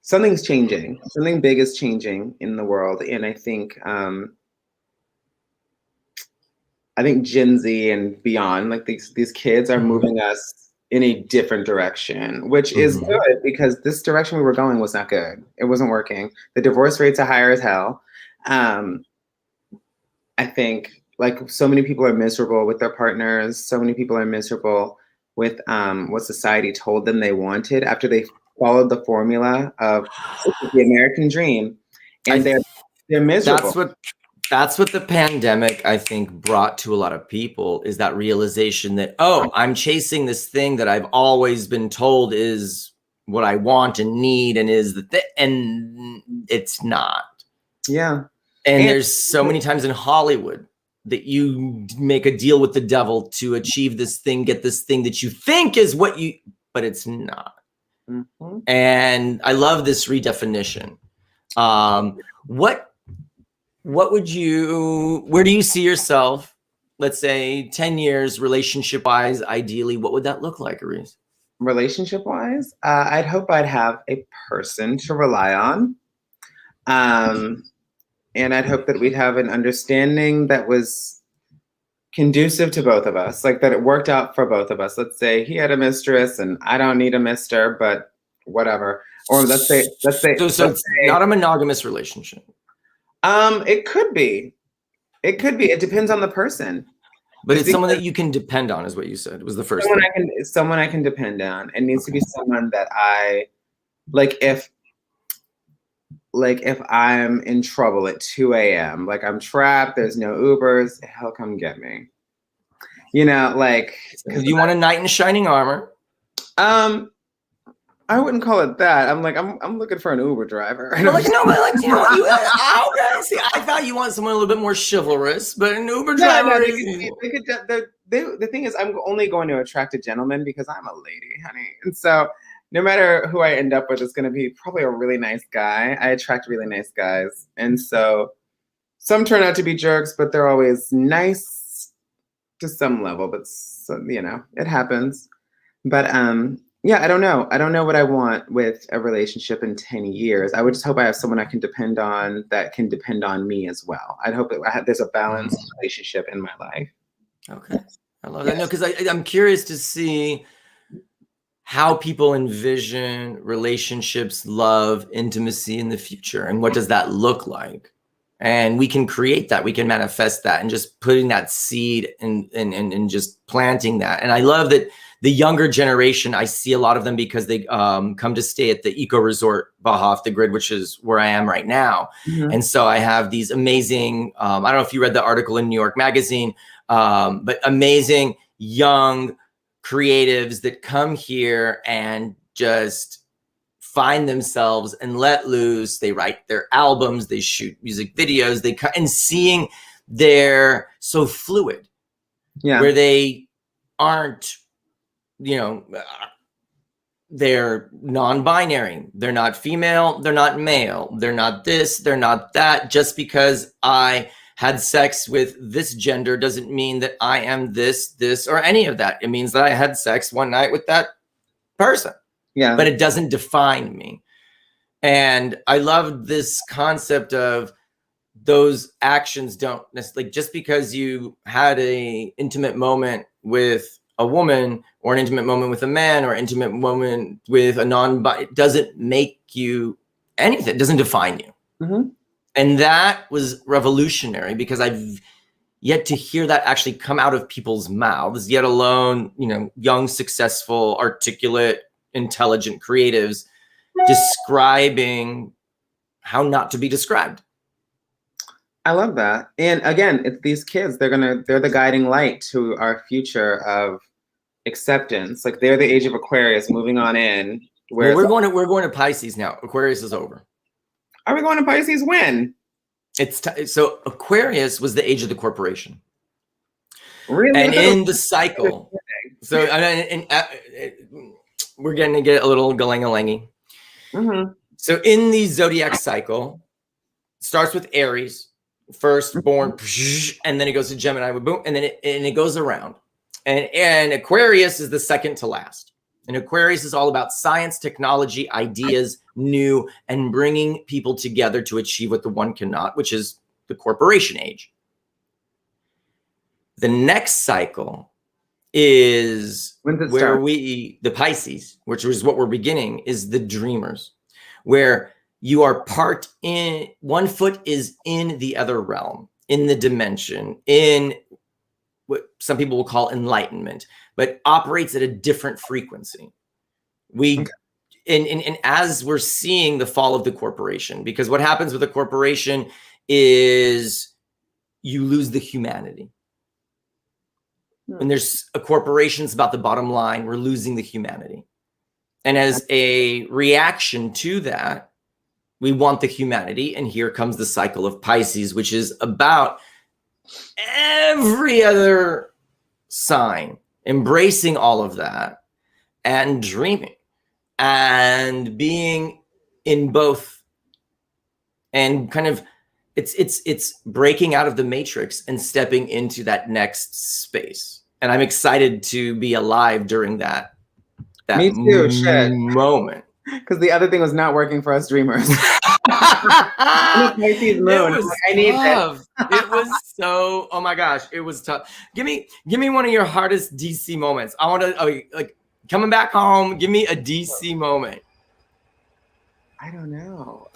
something's changing. Something big is changing in the world. And I think Gen Z and beyond, like, these kids are moving us in a different direction, which is good, because this direction we were going was not good. It wasn't working. The divorce rates are higher as hell. I think, like, so many people are miserable with their partners. So many people are miserable with what society told them they wanted after they followed the formula of the American dream, and they're miserable. That's what the pandemic, I think, brought to a lot of people, is that realization that, oh, I'm chasing this thing that I've always been told is what I want and need and is and it's not. Yeah. And there's so many times in Hollywood that you make a deal with the devil to achieve this thing, get this thing that you think is what but it's not. Mm-hmm. And I love this redefinition. What would you, where do you see yourself, let's say 10 years relationship wise, ideally, what would that look like, Arisce? Relationship wise, I'd hope I'd have a person to rely on. And I'd hope that we'd have an understanding that was conducive to both of us, like that it worked out for both of us. Let's say he had a mistress and I don't need a mister, but whatever. Or let's say So it's not a monogamous relationship. It could be. It could be. It depends on the person. But it's someone that you can depend on, is what you said, was the first thing. Someone I can depend on. It needs to be someone that I like. If I'm in trouble at 2 a.m., like I'm trapped, there's no Ubers, he'll come get me. You know, like, because you want a knight in shining armor. I wouldn't call it that. I'm like, I'm looking for an Uber driver. Like, no, but like, you know, okay. See, I thought you want someone a little bit more chivalrous, but an Uber driver. No, the thing is, I'm only going to attract a gentleman because I'm a lady, honey. And so no matter who I end up with, it's going to be probably a really nice guy. I attract really nice guys. And so some turn out to be jerks, but they're always nice to some level. But, you know, it happens. But yeah, I don't know. I don't know what I want with a relationship in 10 years. I would just hope I have someone I can depend on that can depend on me as well. I'd hope that there's a balanced relationship in my life. Okay. I love that. No, because I'm curious to see how people envision relationships, love, intimacy in the future. And what does that look like? And we can create that. We can manifest that, and just putting that seed and just planting that. And I love that the younger generation, I see a lot of them because they come to stay at the eco resort Baja Off the Grid, which is where I am right now. Mm-hmm. And so I have these amazing, I don't know if you read the article in New York Magazine, but amazing young creatives that come here and just find themselves and let loose. They write their albums, they shoot music videos, and seeing they're so fluid, where they aren't, you know, they're non-binary. They're not female. They're not male. They're not this. They're not that. Just because I had sex with this gender doesn't mean that I am this, or any of that. It means that I had sex one night with that person. Yeah. But it doesn't define me. And I love this concept of those actions don't necessarily, like, just because you had a intimate moment with a woman or an intimate moment with a man or intimate moment with a non-bi, it doesn't make you anything. It doesn't define you. Mm-hmm. And that was revolutionary, because I've yet to hear that actually come out of people's mouths, yet alone, you know, young, successful, articulate, intelligent creatives describing how not to be described. I love that. And again, it's these kids, they're the guiding light to our future of acceptance. Like, they're the age of Aquarius moving on in. Well, we're going to Pisces now. Aquarius is over. Are we going to Pisces when? So Aquarius was the age of the corporation. Really? And in the cycle, so we're going to get a little galang-a-langy. Mm-hmm. So in the zodiac cycle, it starts with Aries, first born, and then it goes to Gemini, boom, and then it goes around. And Aquarius is the second to last. And Aquarius is all about science, technology, ideas, new, and bringing people together to achieve what the one cannot, which is the corporation age. The next cycle is where the Pisces, which is what we're beginning, is the dreamers, where you are part in, one foot is in the other realm, in the dimension, in what some people will call enlightenment, but operates at a different frequency. And as we're seeing the fall of the corporation, because what happens with a corporation is you lose the humanity. When there's a corporation, it's about the bottom line. We're losing the humanity. And as a reaction to that, we want the humanity. And here comes the cycle of Pisces, which is about every other sign embracing all of that and dreaming and being in both, and kind of it's breaking out of the matrix and stepping into that next space. And I'm excited to be alive during that Me too, shit. moment. Because the other thing was not working for us dreamers. It was like, I need tough. It was so, oh my gosh, it was tough. Give me one of your hardest DC moments. I want to, like, coming back home, give me a DC moment. I don't know.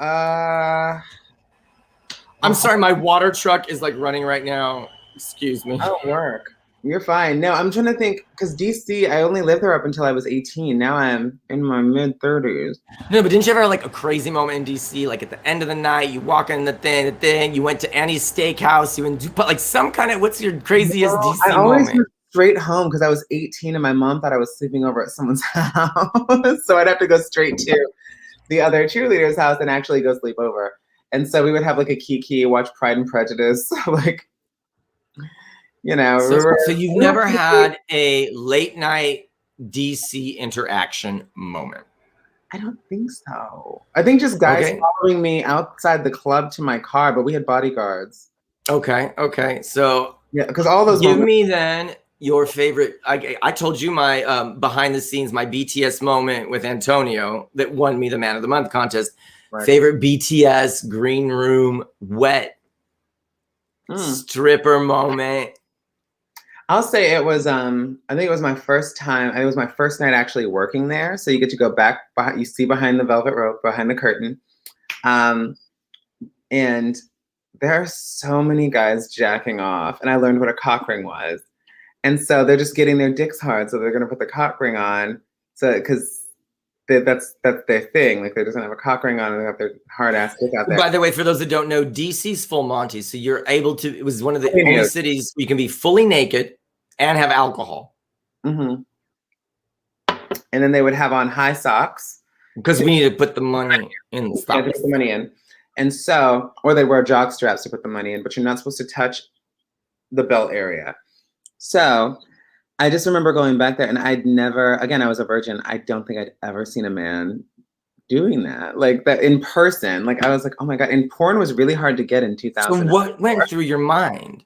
I'm sorry, my water truck is like running right now. Excuse me. Oh, work. You're fine. No, I'm trying to think, because DC, I only lived there up until I was 18. Now I'm in my mid-30s. No, but didn't you ever have like a crazy moment in DC? Like at the end of the night, you walk in the thing, you went to Annie's Steakhouse, you went like some kind of, what's your craziest DC I always moment? went straight home because I was 18 and my mom thought I was sleeping over at someone's house. So I'd have to go straight to the other cheerleader's house and actually go sleep over. And so we would have like a kiki, watch Pride and Prejudice, like, you know. So you've never had a late night DC interaction moment? I don't think so. I think just guys following me outside the club to my car, but we had bodyguards. Okay. So yeah, because all those. Give me then your favorite. I told you my behind the scenes, my BTS moment with Antonio that won me the Man of the Month contest. Right. Favorite BTS green room wet stripper moment. I'll say it was, I think it was my first time. It was my first night actually working there. So you get to go back behind, you see behind the velvet rope, behind the curtain. And there are so many guys jacking off. And I learned what a cock ring was. And so they're just getting their dicks hard. So they're going to put the cock ring on. So, because that's their thing. Like, they're just going to have a cock ring on and they have their hard ass dick out there. By the way, for those that don't know, DC's full Monty. So you're able to, it was one of the only cities you can be fully naked and have alcohol. Mm-hmm. And then they would have on high socks. Because we need to put the money in the stock. Yeah, put the money in. And so, or they wear jog straps to put the money in, but you're not supposed to touch the belt area. So I just remember going back there and I'd never, again, I was a virgin. I don't think I'd ever seen a man doing that, like that in person. Like, I was like, oh my God. And porn was really hard to get in 2000. So what went through your mind?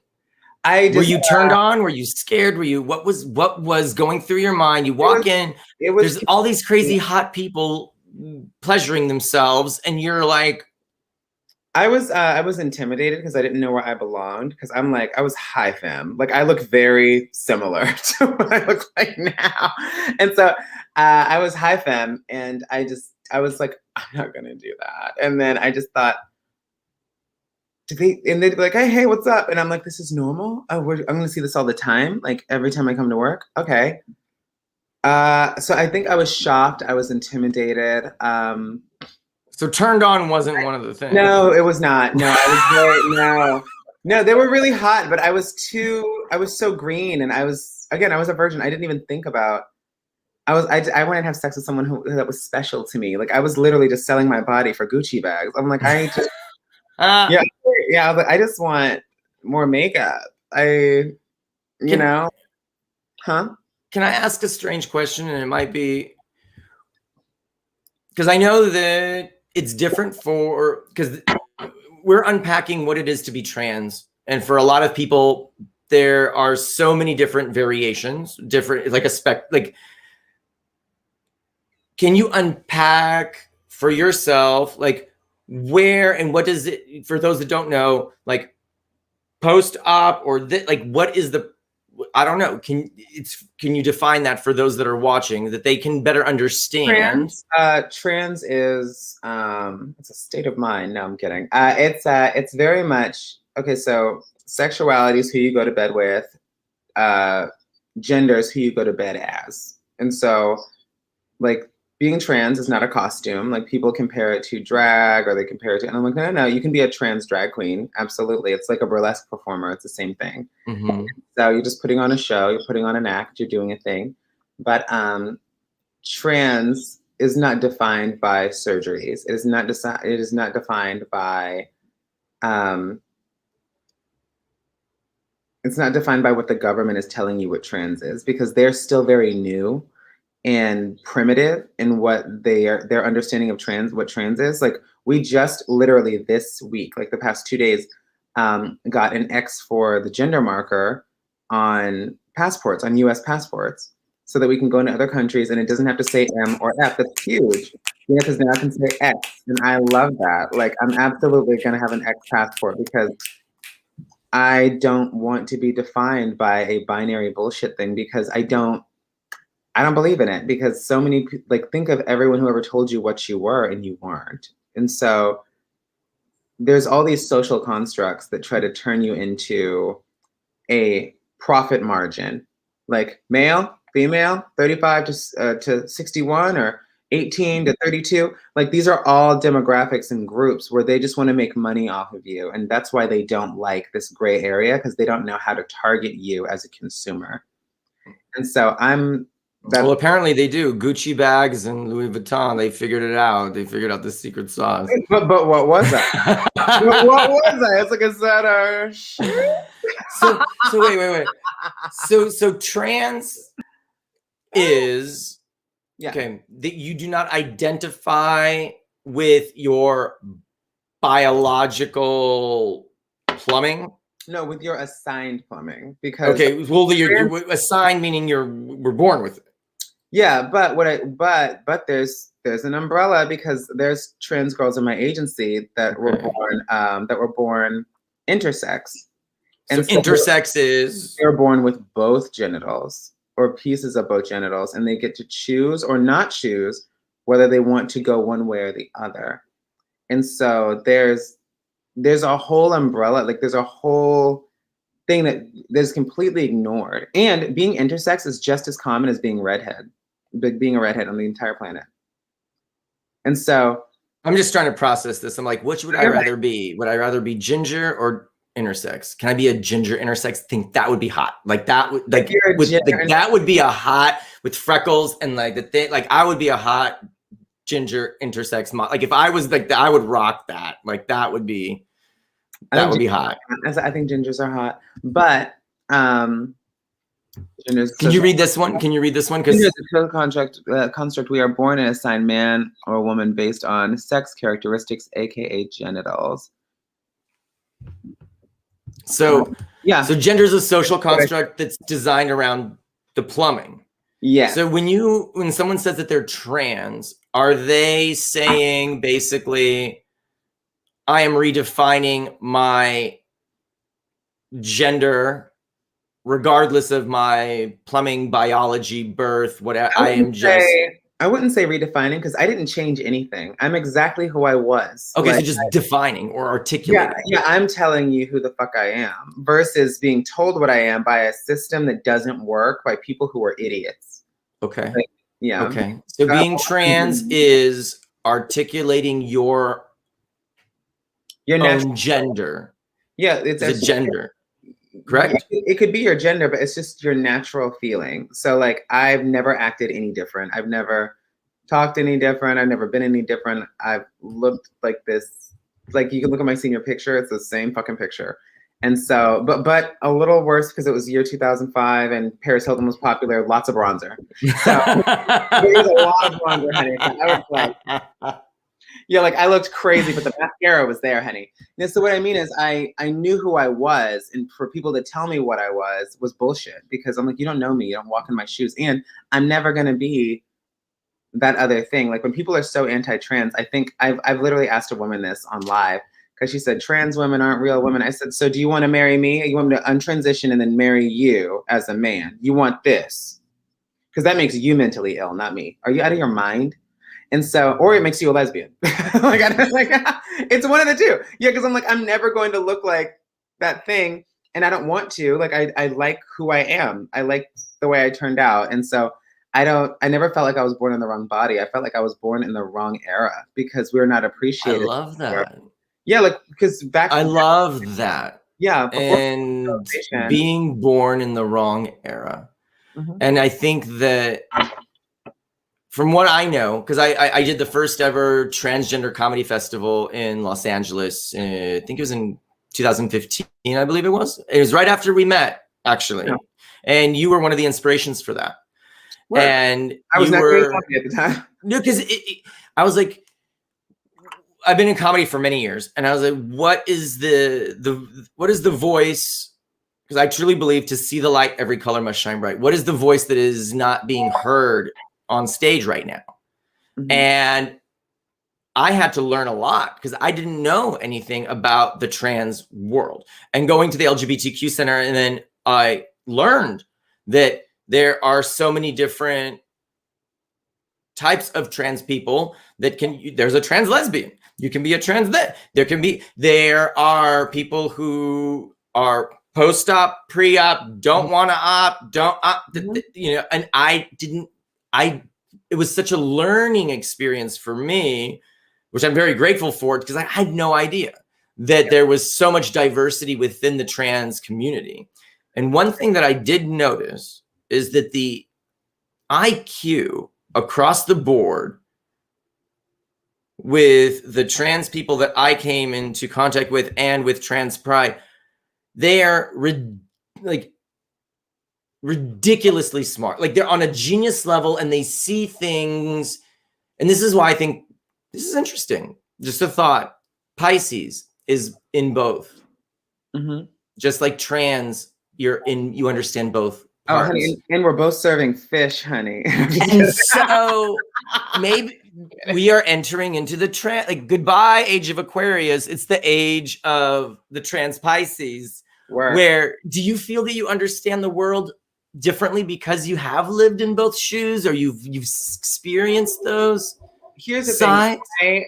Were you turned on? Were you scared? Were you, what was going through your mind? You walk in, there's all these crazy hot people pleasuring themselves and you're like, I was intimidated because I didn't know where I belonged, because I'm like, I was high femme. Like, I look very similar to what I look like now. And so I was high femme and I was like, I'm not gonna do that. And then I just thought, they'd be like, hey, what's up? And I'm like, this is normal? Oh, I'm gonna see this all the time, like every time I come to work? Okay. So I think I was shocked, I was intimidated. So turned on wasn't one of the things. No, it was not. No, I was no, they were really hot, but I was so green, and I was a virgin. I didn't even think about, I wanted to have sex with someone that was special to me. Like, I was literally just selling my body for Gucci bags. I'm like, I just, yeah, but I just want more makeup. Can I ask a strange question? And it might be, because I know that it's different because we're unpacking what it is to be trans. And for a lot of people, there are so many different variations, can you unpack for yourself, like, where and what does it, for those that don't know, like post-op or what is the, I don't know. Can you define that for those that are watching, that they can better understand? Trans is it's a state of mind. No, I'm kidding. It's very much, okay, so sexuality is who you go to bed with, gender is who you go to bed as. And so, like, being trans is not a costume. Like, people compare it to drag, or they compare it to, and I'm like, no, you can be a trans drag queen. Absolutely. It's like a burlesque performer. It's the same thing. Mm-hmm. So you're just putting on a show, you're putting on an act, you're doing a thing. But trans is not defined by surgeries. It is not defined by, it's not defined by what the government is telling you what trans is, because they're still very new and primitive in what their understanding of what trans is. Like we just literally this week, like the past 2 days, got an X for the gender marker on passports, on US passports, so that we can go into other countries and it doesn't have to say M or F. That's huge. You know, because now I can say X, and I love that. Like I'm absolutely gonna have an X passport because I don't want to be defined by a binary bullshit thing, because I don't believe in it, because so many like think of everyone who ever told you what you were and you weren't. And so there's all these social constructs that try to turn you into a profit margin, like male, female, 35 to 61 or 18 to 32. Like these are all demographics and groups where they just want to make money off of you. And that's why they don't like this gray area, because they don't know how to target you as a consumer. And so well, apparently they do. Gucci bags and Louis Vuitton, they figured it out. They figured out the secret sauce. But what was that? what was that? It's like, is that so wait. So trans is okay. That you do not identify with your biological plumbing. No, with your assigned plumbing, because okay, well, you're assigned meaning we're born with it. Yeah, but but there's an umbrella, because there's trans girls in my agency that were born intersex. And so intersex is they're born with both genitals or pieces of both genitals, and they get to choose or not choose whether they want to go one way or the other. And so there's a whole umbrella, like there's a whole thing that's completely ignored. And being intersex is just as common as being being a redhead on the entire planet. And so I'm just trying to process this. I'm like, which would I rather be? Would I rather be ginger or intersex? Can I be a ginger intersex? Think that would be hot. Like that would that would be a hot with freckles and like the thing. Like I would be a hot ginger intersex like if I was like I would rock that. Like that would be hot. I think gingers are hot, but can you read this one? Can you read this one? Because the construct, we are born and assigned man or woman based on sex characteristics, aka genitals. So so gender is a social construct that's designed around the plumbing. Yeah. So when someone says that they're trans, are they saying basically, I am redefining my gender regardless of my plumbing, biology, birth, whatever? I wouldn't say redefining, because I didn't change anything. I'm exactly who I was. Okay, so just defining or articulating. Yeah, I'm telling you who the fuck I am, versus being told what I am by a system that doesn't work, by people who are idiots. Okay. Like, yeah. Okay. So being trans is articulating your own gender. Yeah, it's a gender. Correct? It could be your gender, but it's just your natural feeling. So like I've never acted any different. I've never talked any different. I've never been any different. I've looked like this. Like you can look at my senior picture, it's the same fucking picture. And so, but a little worse because it was year 2005 and Paris Hilton was popular, lots of bronzer. So there was a lot of bronzer, honey. I was like, yeah, like I looked crazy, but the mascara was there, honey. And so what I mean is I knew who I was, and for people to tell me what I was bullshit, because I'm like, you don't know me, you don't walk in my shoes, and I'm never gonna be that other thing. Like when people are so anti-trans, I think I've literally asked a woman this on live, because she said trans women aren't real women. I said, so do you want to marry me? Or you want me to untransition and then marry you as a man? You want this? Because that makes you mentally ill, not me. Are you out of your mind? And so, or it makes you a lesbian. It's one of the two. Yeah, because I'm like, I'm never going to look like that thing, and I don't want to. Like, I like who I am. I like the way I turned out, and so I never felt like I was born in the wrong body. I felt like I was born in the wrong era, because we're not appreciated. I love that. Yeah, like because back. I love that. Yeah, and being born in the wrong era, and I think that. From what I know, because I did the first ever transgender comedy festival in Los Angeles. I think it was in 2015, I believe it was. It was right after we met, actually. Yeah. And you were one of the inspirations for that. And I was you not were doing comedy at the time. no, because I was like, I've been in comedy for many years, and I was like, what is the voice? Because I truly believe to see the light, every color must shine bright. What is the voice that is not being heard on stage right now? Mhm. And I had to learn a lot because I didn't know anything about the trans world. And going to the LGBTQ center, and then I learned that there are so many different types of trans people that there's a trans lesbian. You can be a trans there are people who are post-op, pre-op, don't want to opt, don't opt, and it was such a learning experience for me, which I'm very grateful for, because I had no idea that there was so much diversity within the trans community. And one thing that I did notice is that the IQ across the board with the trans people that I came into contact with and with Trans Pride, they are ridiculously smart. Like, they're on a genius level, and they see things. And this is why I think this is interesting. Just a thought. Pisces is in both. Mm-hmm. Just like trans, you understand both parts. Oh, honey, and we're both serving fish, honey. And so maybe we are entering into the goodbye age of Aquarius. It's the age of the trans Pisces. Where do you feel that you understand the world differently because you have lived in both shoes, or you've experienced those? Here's the thing.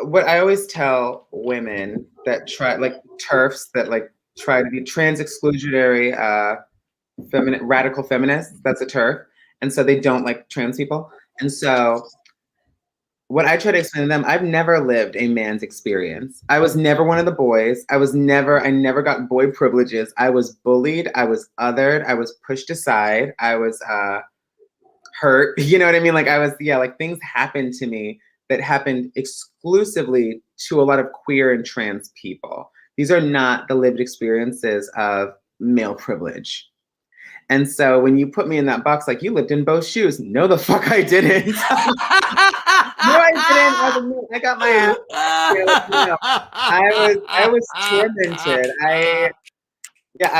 What I always tell women that try, like TERFs, that like try to be trans exclusionary, radical feminists, that's a TERF. And so they don't like trans people. And so what I try to explain to them, I've never lived a man's experience. I was never one of the boys. I never got boy privileges. I was bullied. I was othered. I was pushed aside. I was hurt. You know what I mean? Like, like things happened to me that happened exclusively to a lot of queer and trans people. These are not the lived experiences of male privilege. And so when you put me in that box, like, you lived in both shoes. No, the fuck I didn't. No, I didn't. I got my ass. I was tormented. I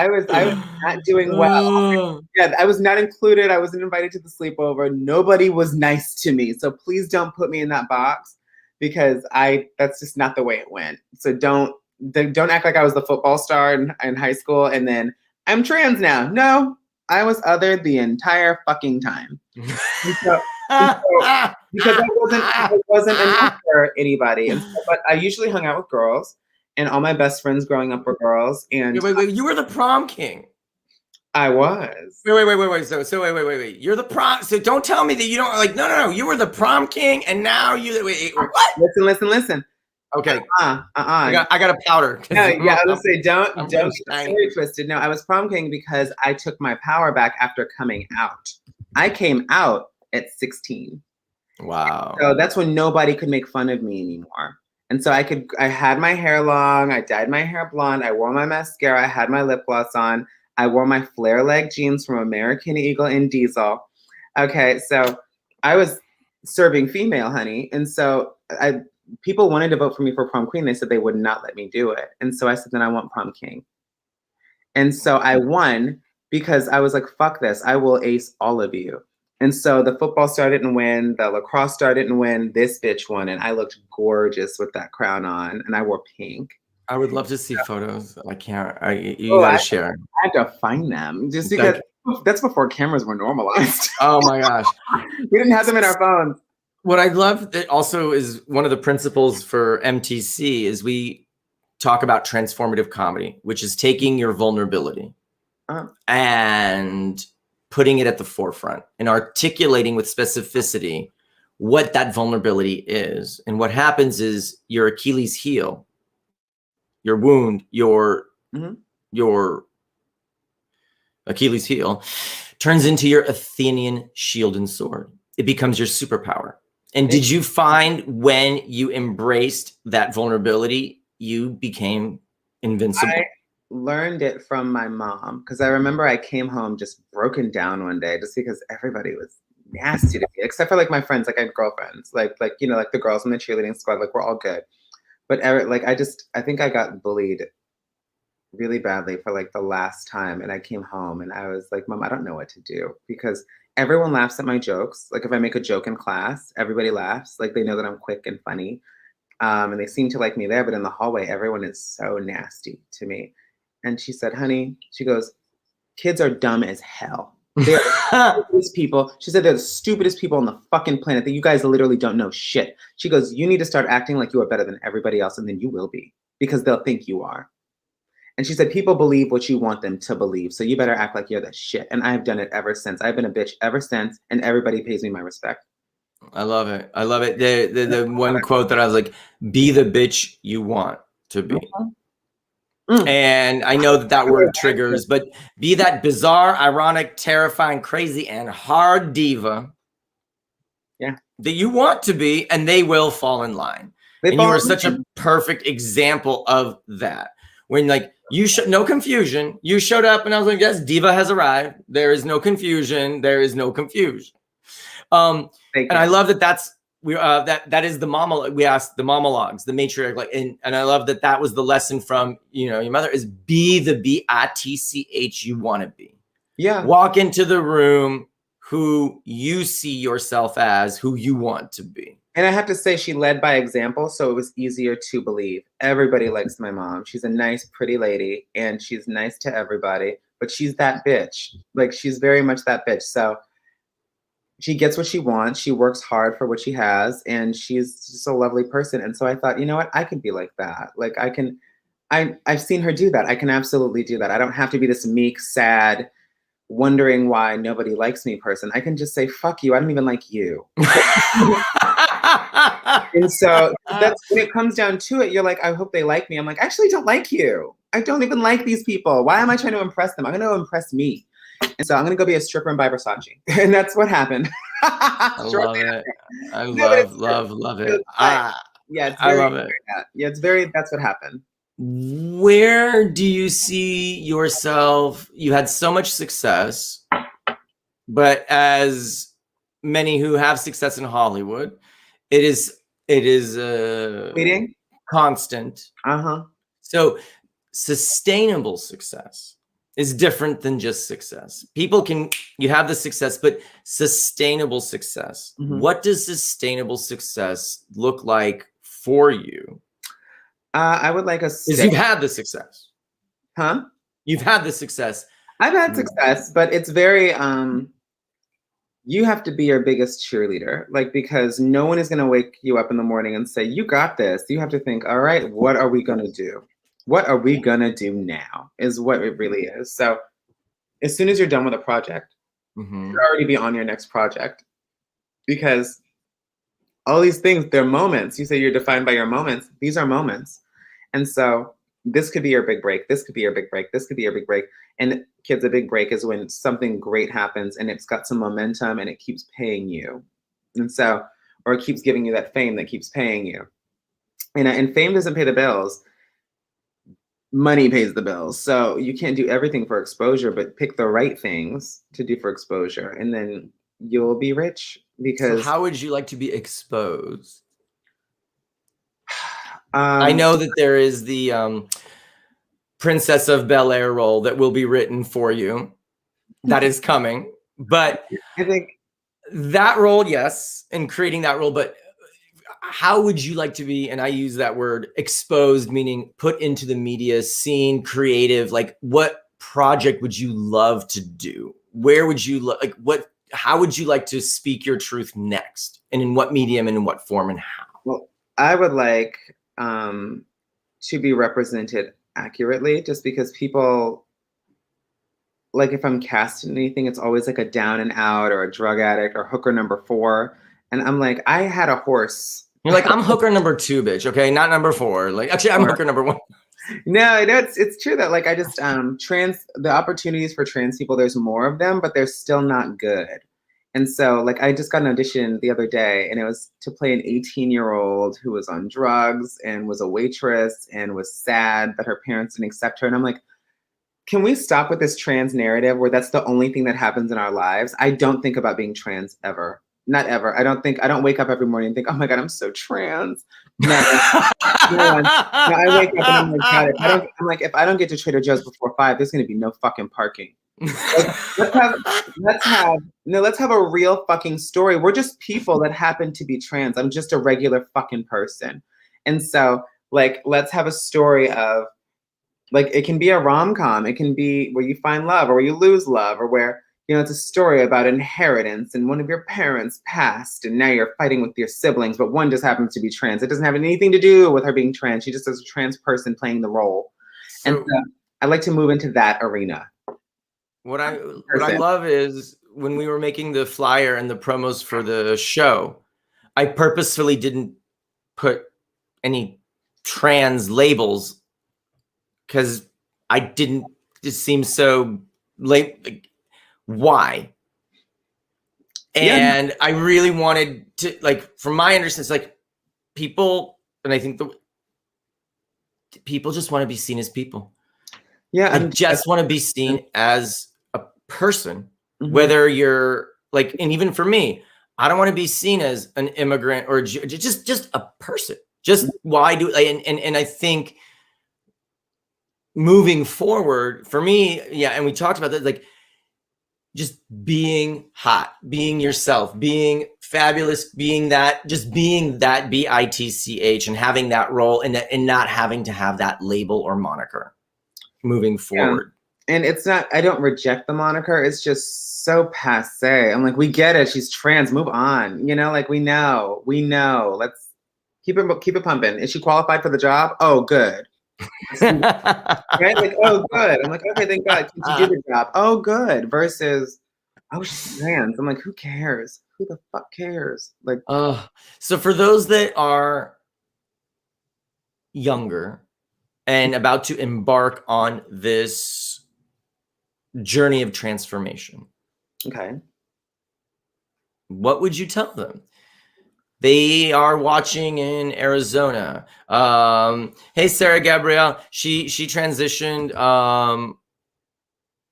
was not doing well. Yeah, I was not included. I wasn't invited to the sleepover. Nobody was nice to me. So please don't put me in that box, because that's just not the way it went. So don't act like I was the football star in high school and then I'm trans now. No, I was othered the entire fucking time. Because I wasn't enough for anybody. But I usually hung out with girls, and all my best friends growing up were girls. And wait, you were the prom king. I was. Wait. So wait. You're the prom. So don't tell me that you don't like. No. You were the prom king, and now what? Listen. Okay. I got a powder. No, yeah, I was gonna say don't get very twisted. No, I was prom king because I took my power back after coming out. I came out at 16. Wow. So that's when nobody could make fun of me anymore. And so I had my hair long, I dyed my hair blonde, I wore my mascara, I had my lip gloss on, I wore my flare leg jeans from American Eagle and Diesel. Okay, so I was serving female, honey. And so people wanted to vote for me for prom queen. They said they would not let me do it. And so I said, then I want prom king. And so I won because I was like, fuck this. I will ace all of you. And so the football star didn't win. The lacrosse star didn't win. This bitch won. And I looked gorgeous with that crown on. And I wore pink. I would love to see photos. I can't. You gotta share. I have to find them just because that's before cameras were normalized. Oh my gosh. We didn't have them in our phones. What I love that also is one of the principles for MTC is we talk about transformative comedy, which is taking your vulnerability and putting it at the forefront and articulating with specificity what that vulnerability is. And what happens is your Achilles heel, your wound, your Achilles heel turns into your Athenian shield and sword. It becomes your superpower. And did you find when you embraced that vulnerability, you became invincible? learned it from my mom, because I remember I came home just broken down one day just because everybody was nasty to me, except for like my friends. Like I had girlfriends, like you know, like the girls in the cheerleading squad, like we're all good. But like I think I got bullied really badly for like the last time, and I came home and I was like, Mom, I don't know what to do, because everyone laughs at my jokes. Like if I make a joke in class, everybody laughs. Like they know that I'm quick and funny. And they seem to like me there, but in the hallway, everyone is so nasty to me. And she said, honey, she goes, kids are dumb as hell. They're the stupidest people. She said they're the stupidest people on the fucking planet, that you guys literally don't know shit. She goes, you need to start acting like you are better than everybody else, and then you will be, because they'll think you are. And she said, people believe what you want them to believe. So you better act like you're the shit. And I've done it ever since. I've been a bitch ever since, and everybody pays me my respect. I love it. I love it. The one quote that I was like, be the bitch you want to be. And I know that word triggers, but be that bizarre, ironic, terrifying, crazy, and hard diva. Yeah. That you want to be, and they will fall in line. And you are such a perfect example of that. When like you no confusion, you showed up and I was like, yes, diva has arrived. There is no confusion. There is no confusion. And I love that that's that is the monologue. We asked the monologues, the matriarch, like, and I love that that was the lesson from, you know, your mother, is be the bitch you want to be. Yeah. Walk into the room who you see yourself as, who you want to be. And I have to say, she led by example, so it was easier to believe. Everybody likes my mom. She's a nice, pretty lady, and she's nice to everybody, but she's that bitch. Like, she's very much that bitch. So she gets what she wants. She works hard for what she has, and she's just a lovely person. And so I thought, you know what? I could be like that. Like, I've seen her do that. I can absolutely do that. I don't have to be this meek, sad, wondering why nobody likes me person. I can just say, fuck you. I don't even like you. And so that's when it comes down to it. You're like, I hope they like me. I'm like, I actually don't like you. I don't even like these people. Why am I trying to impress them? I'm going to impress me. And so I'm going to go be a stripper and buy Versace. And that's what happened. I love it. I love it. Yeah, I love it. Yeah, that's what happened. Where do you see yourself? You had so much success, but as many who have success in Hollywood, it is constant. So sustainable success is different than just success. You have the success, but sustainable success. What does sustainable success look like for you? I would like because you've had the success. Huh? You've had the success. I've had success, but it's very, you have to be your biggest cheerleader, like, because no one is going to wake you up in the morning and say, you got this. You have to think, all right, what are we going to do? What are we going to do now is what it really is. So as soon as you're done with a project, you'll already be on your next project, because all these things, they're moments. You say you're defined by your moments. These are moments. And so this could be your big break. This could be your big break. This could be your big break. And kids, a big break is when something great happens and it's got some momentum and it keeps paying you. And so, or it keeps giving you that fame that keeps paying you. And fame doesn't pay the bills. Money pays the bills. So you can't do everything for exposure, but pick the right things to do for exposure. And then you'll be rich. Because so how would you like to be exposed? I know that there is the Princess of Bel-Air role that will be written for you. That is coming. But I think that role, yes, and creating that role, but how would you like to be, and I use that word, exposed, meaning put into the media, seen, creative, like what project would you love to do? Where would you how would you like to speak your truth next? And in what medium and in what form and how? Well, I would like to be represented accurately, just because people, like if I'm cast in anything, it's always like a down and out or a drug addict or hooker number 4. And I'm like, I had a horse. You're like, I'm hooker number 2, bitch. Okay, not number 4. Like, actually, I'm hooker number 1. No, it's true that, like, I just the opportunities for trans people, there's more of them, but they're still not good. And so, like, I just got an audition the other day, and it was to play an 18-year-old who was on drugs and was a waitress and was sad that her parents didn't accept her. And I'm like, can we stop with this trans narrative where that's the only thing that happens in our lives? I don't think about being trans ever. Not ever. I don't wake up every morning and think, oh my God, I'm so trans. No. No, I wake up and I'm like, God, if I don't get to Trader Joe's before 5, there's gonna be no fucking parking. Like, let's have a real fucking story. We're just people that happen to be trans. I'm just a regular fucking person. And so, like, let's have a story of, like, it can be a rom-com. It can be where you find love or where you lose love, or where, you know, it's a story about inheritance and one of your parents passed and now you're fighting with your siblings, but one just happens to be trans. It doesn't have anything to do with her being trans. She just is a trans person playing the role. And so I like to move into that arena. What I love is when we were making the flyer and the promos for the show, I purposefully didn't put any trans labels because I didn't, it seems so like, why? And I really wanted to, like, from my understanding, it's like people, and I think the people just want to be seen as people. Yeah. I just want to be seen as a person, whether you're like, and even for me, I don't want to be seen as an immigrant or just a person. Just why do, and I think moving forward for me, yeah, and we talked about that, like, just being hot, being yourself, being fabulous, being that, just being that BITCH and having that role and not having to have that label or moniker moving forward. Yeah. And it's not, I don't reject the moniker. It's just so passe. I'm like, we get it. She's trans. Move on. You know, like, we know. Let's keep it pumping. Is she qualified for the job? Oh, good. Right? Like, oh, good. I'm like, okay, thank God. Can she do the job? Oh, good. Versus, oh, she's trans. I'm like, who cares? Who the fuck cares? Like, so for those that are younger and about to embark on this journey of transformation, okay, what would you tell them? They are watching in Arizona. Hey, Sarah Gabrielle. She transitioned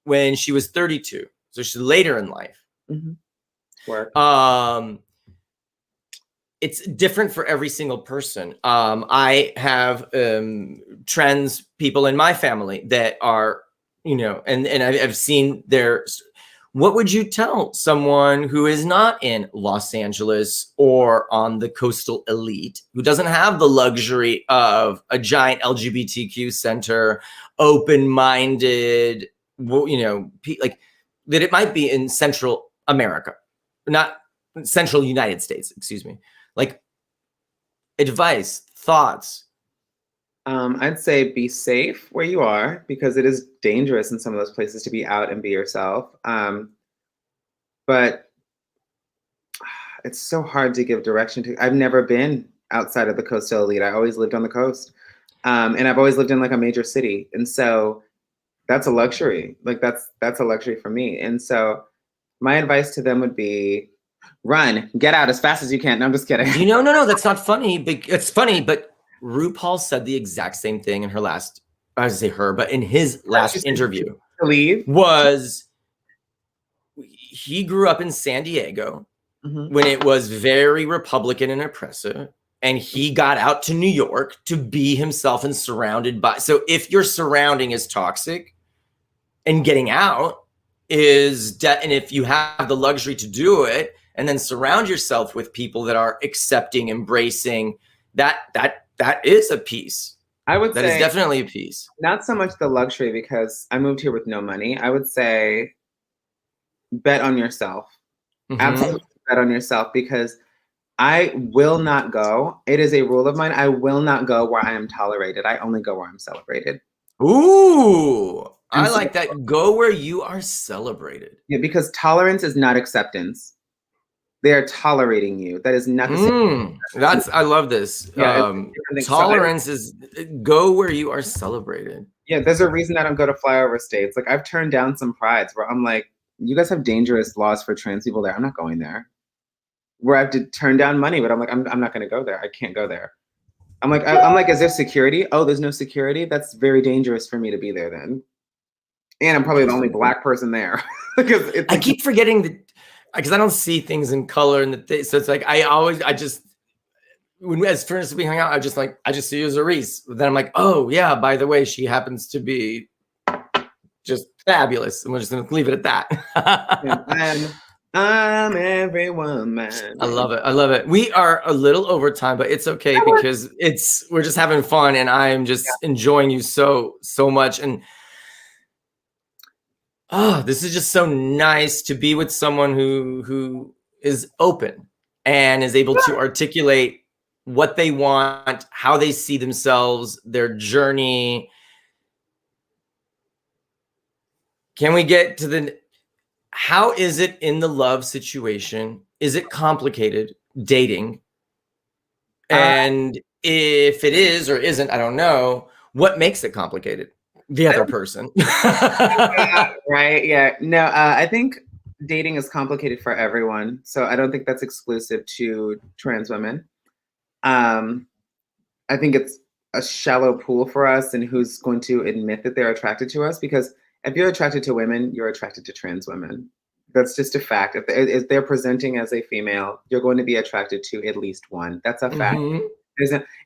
when she was 32, so she's later in life. Work. It's different for every single person. I have trans people in my family that are, you know, and I've seen their. What would you tell someone who is not in Los Angeles or on the coastal elite, who doesn't have the luxury of a giant LGBTQ center, open-minded, you know, like that it might be in Central America, not Central United States, excuse me. Like, advice, thoughts. I'd say be safe where you are, because it is dangerous in some of those places to be out and be yourself. But it's so hard to give direction to. I've never been outside of the coastal elite. I always lived on the coast. And I've always lived in like a major city. And so that's a luxury. Like, that's a luxury for me. And so my advice to them would be, run, get out as fast as you can. No, I'm just kidding. You know, no, that's not funny. It's funny, but RuPaul said the exact same thing in her last, I was gonna say her, but in his last interview, was he grew up in San Diego when it was very Republican and oppressive, and he got out to New York to be himself and surrounded by. So if your surrounding is toxic, and getting out is, and if you have the luxury to do it, and then surround yourself with people that are accepting, embracing, that is a piece. I would say that is definitely a piece. Not so much the luxury, because I moved here with no money. I would say bet on yourself. Absolutely bet on yourself, because I will not go. It is a rule of mine. I will not go where I am tolerated. I only go where I'm celebrated. Ooh, I like that. Go where you are celebrated. Yeah, because tolerance is not acceptance. They are tolerating you. That is not the same. I love this. Yeah, tolerance is go where you are celebrated. Yeah, there's a reason I don't go to flyover states. Like, I've turned down some prides where I'm like, you guys have dangerous laws for trans people there. I'm not going there. Where I have to turn down money, but I'm like, I'm not going to go there. I can't go there. I'm like, is there security? Oh, there's no security. That's very dangerous for me to be there then. And I'm probably the only Black person there. Because it's I keep forgetting that, because I don't see things in color and so it's like I just as for instance we hang out, I just see you as Arisce. Then I'm like, oh yeah, by the way, she happens to be just fabulous, and we're just gonna leave it at that. I'm every woman. I love it. I love it. We are a little over time, but it's okay because we're just having fun, and I am just enjoying you so much. And this is just so nice to be with someone who is open and is able to articulate what they want, how they see themselves, their journey. Can we get to how is it in the love situation? Is it complicated dating? And if it is or isn't, I don't know, what makes it complicated? The other person. Right. Yeah. No, I think dating is complicated for everyone. So I don't think that's exclusive to trans women. I think it's a shallow pool for us, and who's going to admit that they're attracted to us, because if you're attracted to women, you're attracted to trans women. That's just a fact. If they're presenting as a female, you're going to be attracted to at least one. That's a fact.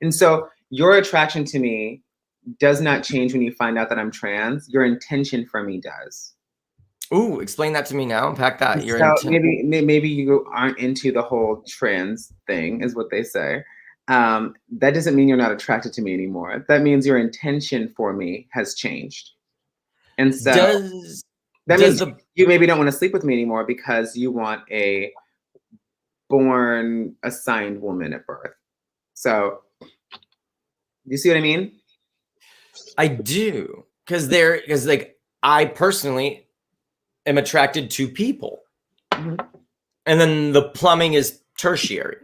And so your attraction to me does not change when you find out that I'm trans. Your intention for me does. Ooh, explain that to me now. Unpack that. So maybe you aren't into the whole trans thing, is what they say. That doesn't mean you're not attracted to me anymore. That means your intention for me has changed. And so that means you maybe don't want to sleep with me anymore because you want a born assigned woman at birth. So you see what I mean? I do. Because like I personally am attracted to people. And then the plumbing is tertiary.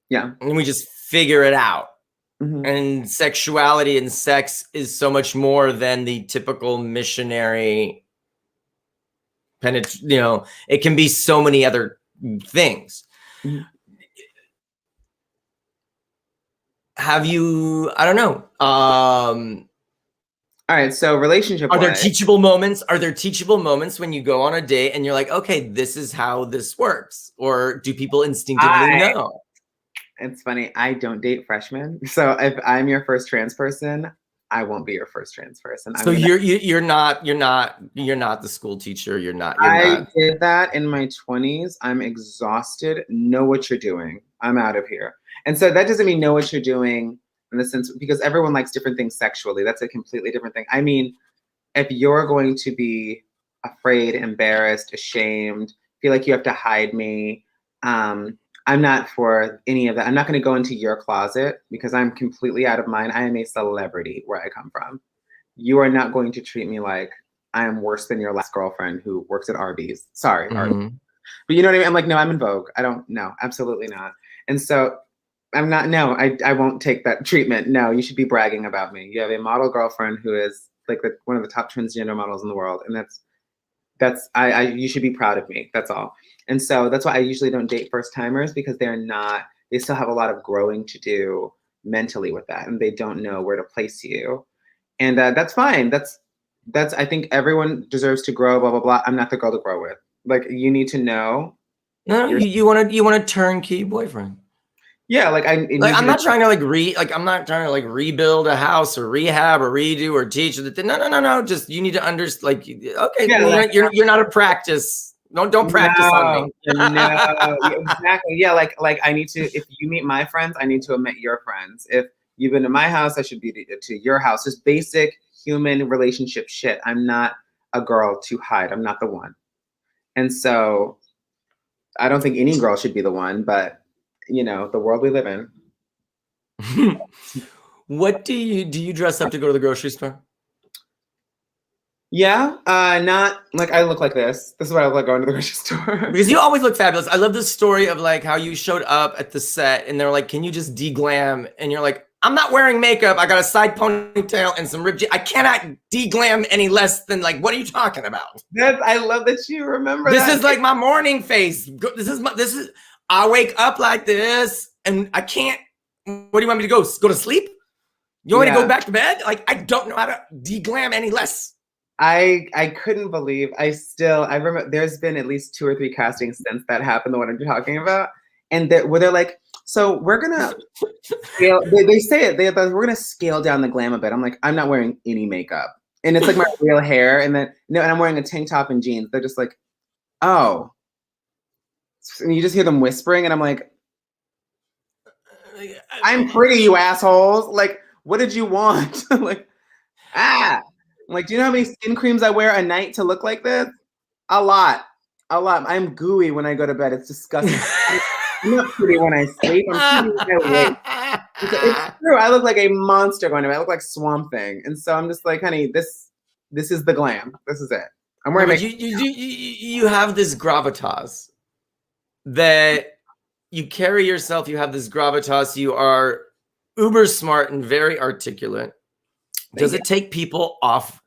Yeah. And we just figure it out. And sexuality and sex is so much more than the typical missionary it can be so many other things. Have you, I don't know. All right, so relationship. Are there teachable moments? Are there teachable moments when you go on a date and you're like, okay, this is how this works? Or do people instinctively know? It's funny. I don't date freshmen. So if I'm your first trans person, I won't be your first trans person. So you're not the school teacher. I did that in my 20s. I'm exhausted. Know what you're doing. I'm out of here. And so that doesn't mean know what you're doing in the sense, because everyone likes different things sexually. That's a completely different thing. I mean, if you're going to be afraid, embarrassed, ashamed, feel like you have to hide me, I'm not for any of that. I'm not going to go into your closet because I'm completely out of mine. I am a celebrity where I come from. You are not going to treat me like I am worse than your last girlfriend who works at Arby's. Sorry, Arby's. But you know what I mean? I'm like, no, I'm in Vogue. I don't, no, absolutely not. And so I'm not, no, I won't take that treatment. No, you should be bragging about me. You have a model girlfriend who is like one of the top transgender models in the world. And you should be proud of me. That's all. And so that's why I usually don't date first timers, because they still have a lot of growing to do mentally with that. And they don't know where to place you. And that's fine. I think everyone deserves to grow, blah, blah, blah. I'm not the girl to grow with. Like, you need to know. No, you want a turnkey boyfriend. Yeah, I'm not trying to rebuild a house or rehab or redo or teach. No. Just you need to understand. Okay, yeah, you're not a practice. Don't practice on me. No, exactly. Yeah, I need to. If you meet my friends, I need to meet your friends. If you've been to my house, I should be to your house. Just basic human relationship shit. I'm not a girl to hide. I'm not the one. And so I don't think any girl should be the one, but the world we live in. What do you dress up to go to the grocery store? Yeah, not like I look like this. This is what I look like going to the grocery store. Because you always look fabulous. I love the story of how you showed up at the set and they're like, "Can you just de-glam?" And you're like, "I'm not wearing makeup. I got a side ponytail and some ripped jeans. I cannot de-glam any less than what are you talking about?" I love that you remember. This is like my morning face. I wake up like this and I can't. What do you want me to go to sleep? You want me to go back to bed? I don't know how to de-glam any less. I couldn't believe I remember there's been at least 2 or 3 castings since that happened, the one I'm talking about. And where they're like, so we're gonna scale, they say it, we're gonna scale down the glam a bit. I'm like, I'm not wearing any makeup. And it's like my real hair, and then no, and I'm wearing a tank top and jeans. They're just like, oh. And you just hear them whispering, and I'm like, I'm pretty, you assholes. Like, what did you want? Like, I'm like, do you know how many skin creams I wear a night to look like this? A lot. A lot. I'm gooey when I go to bed. It's disgusting. I'm not pretty when I sleep. I'm pretty when I wake. It's true. I look like a monster going to bed. I look like Swamp Thing. And so I'm just like, honey, this is the glam. This is it. I'm wearing makeup. You have this gravitas that you carry yourself. You have this gravitas. You are uber smart and very articulate. Does it take people off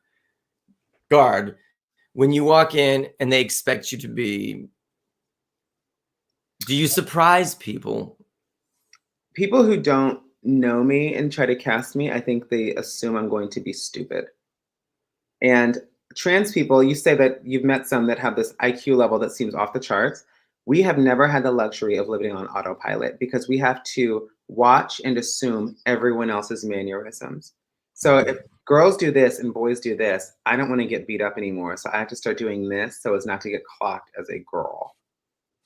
guard when you walk in and they expect you to be? Do you surprise people? People who don't know me and try to cast me, I think they assume I'm going to be stupid. And trans people, you say that you've met some that have this IQ level that seems off the charts. We have never had the luxury of living on autopilot because we have to watch and assume everyone else's mannerisms. So if girls do this and boys do this, I don't want to get beat up anymore. So I have to start doing this so as not to get clocked as a girl.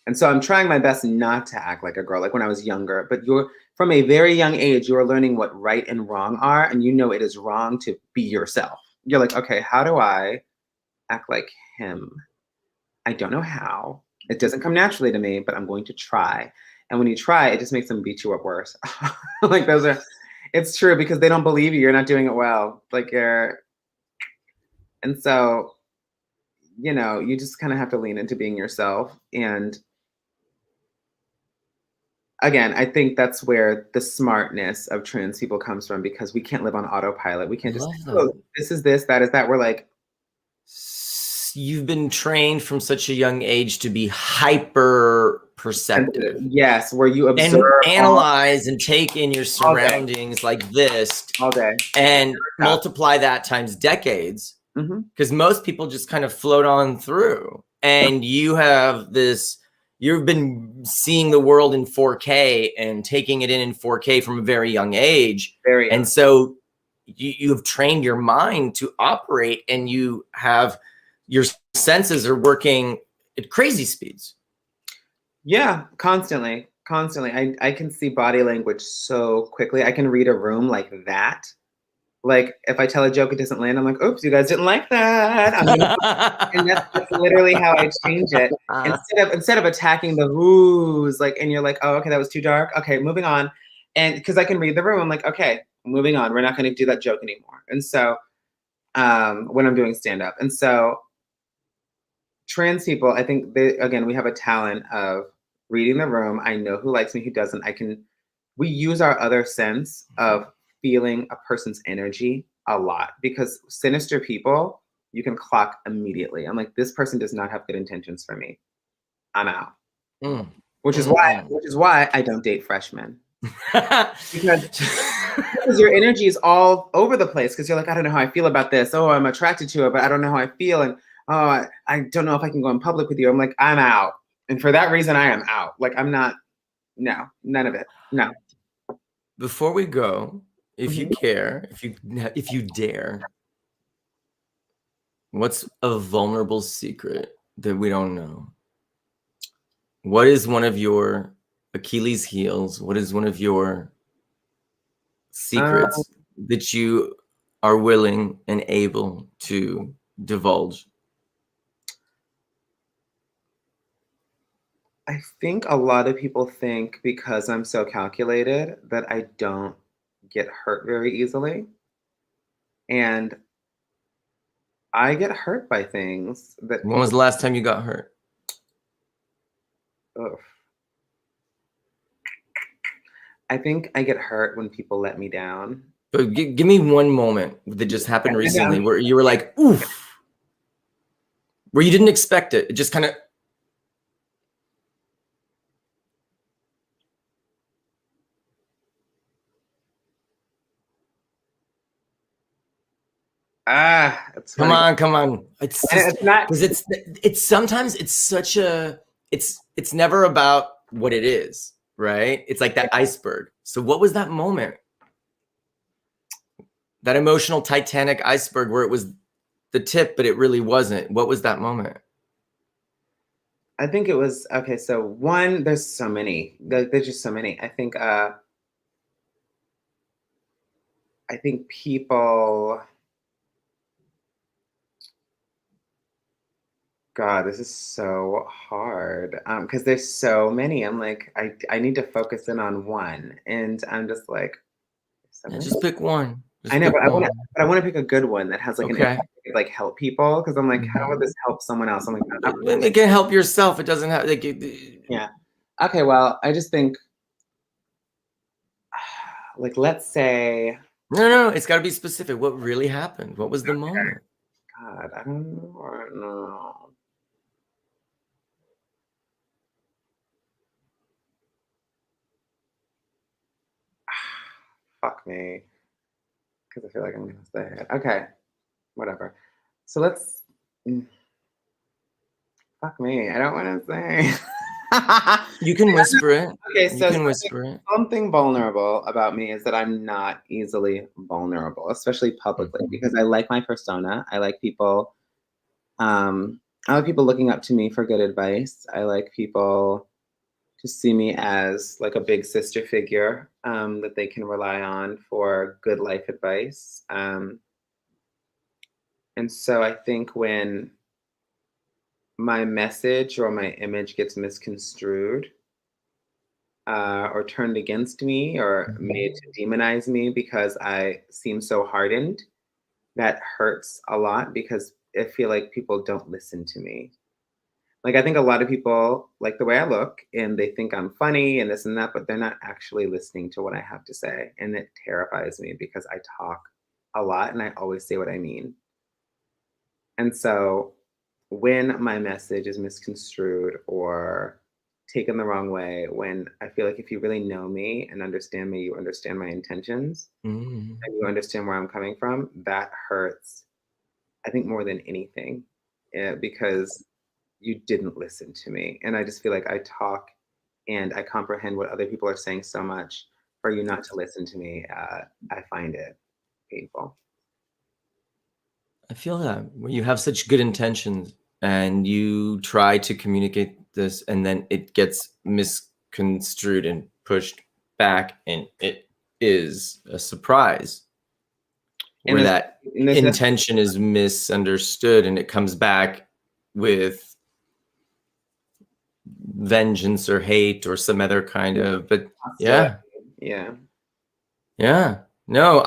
And so I'm trying my best not to act like a girl, like when I was younger. But you're from a very young age, you're learning what right and wrong are, and you know it is wrong to be yourself. You're like, okay, how do I act like him? I don't know how. It doesn't come naturally to me, but I'm going to try. And when you try, it just makes them beat you up worse. Like it's true because they don't believe you. You're not doing it well. And so, you just kind of have to lean into being yourself. And again, I think that's where the smartness of trans people comes from because we can't live on autopilot. We can't just, this is this, that is that. We're like, you've been trained from such a young age to be hyper perceptive. Yes, where you observe and analyze and take in your surroundings like this all day and multiply that times decades. Because most people just kind of float on through. And you've been seeing the world in 4K and taking it in 4K from a very young age. And so you have trained your mind to operate, and your senses are working at crazy speeds. Yeah, constantly. I can see body language so quickly. I can read a room like that. Like if I tell a joke, it doesn't land. I'm like, oops, you guys didn't like that. And that's literally how I change it. Instead of attacking the whoos, and you're like, oh, okay, that was too dark. Okay, moving on. And because I can read the room, I'm like, okay, moving on. We're not going to do that joke anymore. And so when I'm doing stand-up. And so trans people, I think we have a talent of reading the room. I know who likes me, who doesn't. We use our other sense of feeling a person's energy a lot because sinister people, you can clock immediately. I'm like, this person does not have good intentions for me. I'm out. Which is why I don't date freshmen. because your energy is all over the place because you're like, I don't know how I feel about this. Oh, I'm attracted to it, but I don't know how I feel. And oh, I don't know if I can go in public with you. I'm like, I'm out. And for that reason, I am out. Like, I'm not, no, none of it. No. Before we go, if you care, if you dare, what's a vulnerable secret that we don't know? What is one of your Achilles heels? What is one of your secrets that you are willing and able to divulge? I think a lot of people think because I'm so calculated that I don't get hurt very easily. And I get hurt by things that. When was the last time you got hurt? I think I get hurt when people let me down. But give me one moment that just happened recently where you were like, oof, where you didn't expect it. It just kind of. It's Come funny. on, come on. It's And just it's not. because it's sometimes it's such a it's never about what it is, right? It's like that iceberg. So what was that moment? That emotional Titanic iceberg where it was the tip, but it really wasn't. What was that moment? I think it was okay. So one, there's so many. There's just so many. I think people. God, this is so hard. Because there's so many. I'm like, I need to focus in on one, and I'm just like, so Yeah, many. just pick one. I Just know, pick one. but I want to pick a good one that has like an Okay. impact, that could, like help people. Because I'm like, how would this help someone else? I'm like, It can help yourself. It doesn't have like yeah. Okay, well, I just think, like, let's say, no, it's got to be specific. What really happened? What was the moment? God, I don't know. I don't know. Fuck me. Because I feel like I'm gonna say it. Okay, whatever. So let's. Fuck me. I don't want to say. You can whisper it. Okay, You so can whisper it. something vulnerable about me is that I'm not easily vulnerable, especially publicly, because I like my persona. I like people. I like people looking up to me for good advice. I like people to see me as like a big sister figure that they can rely on for good life advice. And so I think when my message or my image gets misconstrued or turned against me or made to demonize me because I seem so hardened, that hurts a lot because I feel like people don't listen to me. Like, I think a lot of people like the way I look and they think I'm funny and this and that, but they're not actually listening to what I have to say. And it terrifies me because I talk a lot and I always say what I mean. And so when my message is misconstrued or taken the wrong way, when I feel like if you really know me and understand me, you understand my intentions Mm. and you understand where I'm coming from, that hurts, I think, more than anything, because you didn't listen to me. And I just feel like I talk and I comprehend what other people are saying so much. For you not to listen to me, I find it painful. I feel that when you have such good intentions and you try to communicate this and then it gets misconstrued and pushed back and it is a surprise And where that intention is misunderstood and it comes back with vengeance or hate or some other kind of, but yeah. No,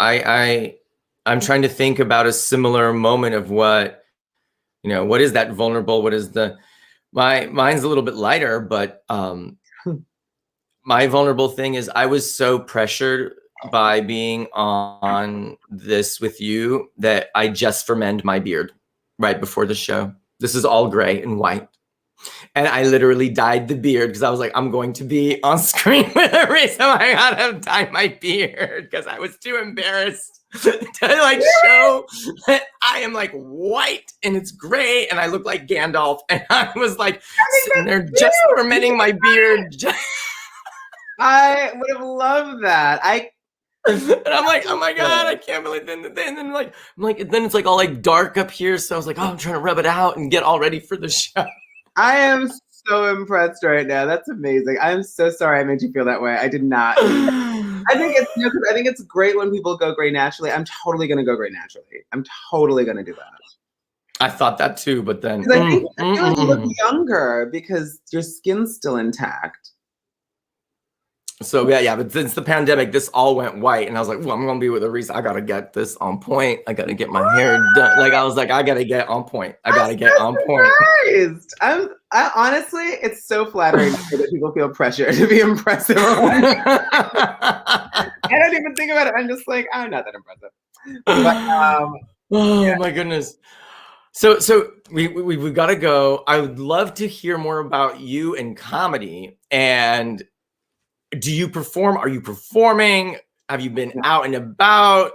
I'm trying to think about a similar moment of what, what is that vulnerable? What is mine's a little bit lighter, but my vulnerable thing is I was so pressured by being on this with you that I just fermented my beard right before the show. This is all gray and white. And I literally dyed the beard because I was like, I'm going to be on screen with a reason I gotta dye my beard because I was too embarrassed to like show that I am like white and it's gray and I look like Gandalf. And I was like sitting there just fermenting my beard. I would have loved that. And I'm like, oh my God, I can't believe it. Then like, then it's like all like dark up here. So I was like, oh, I'm trying to rub it out and get all ready for the show. I am so impressed right now. That's amazing. I'm so sorry I made you feel that way. I did not. I think it's great when people go gray naturally. I'm totally gonna go gray naturally. I'm totally gonna do that. I thought that too, but then I feel like you look younger because your skin's still intact. So yeah, but since the pandemic, this all went white, and I was like, well, I'm gonna be with Arisce. I gotta get this on point. I gotta get my hair done. Like I was like, I gotta get on point. I gotta get on point. I honestly, it's so flattering that people feel pressure to be impressive. I don't even think about it. I'm just like, I'm not that impressive. But, oh my goodness. So we've got to go. I would love to hear more about you and comedy. And do you perform? Are you performing? Have you been out and about?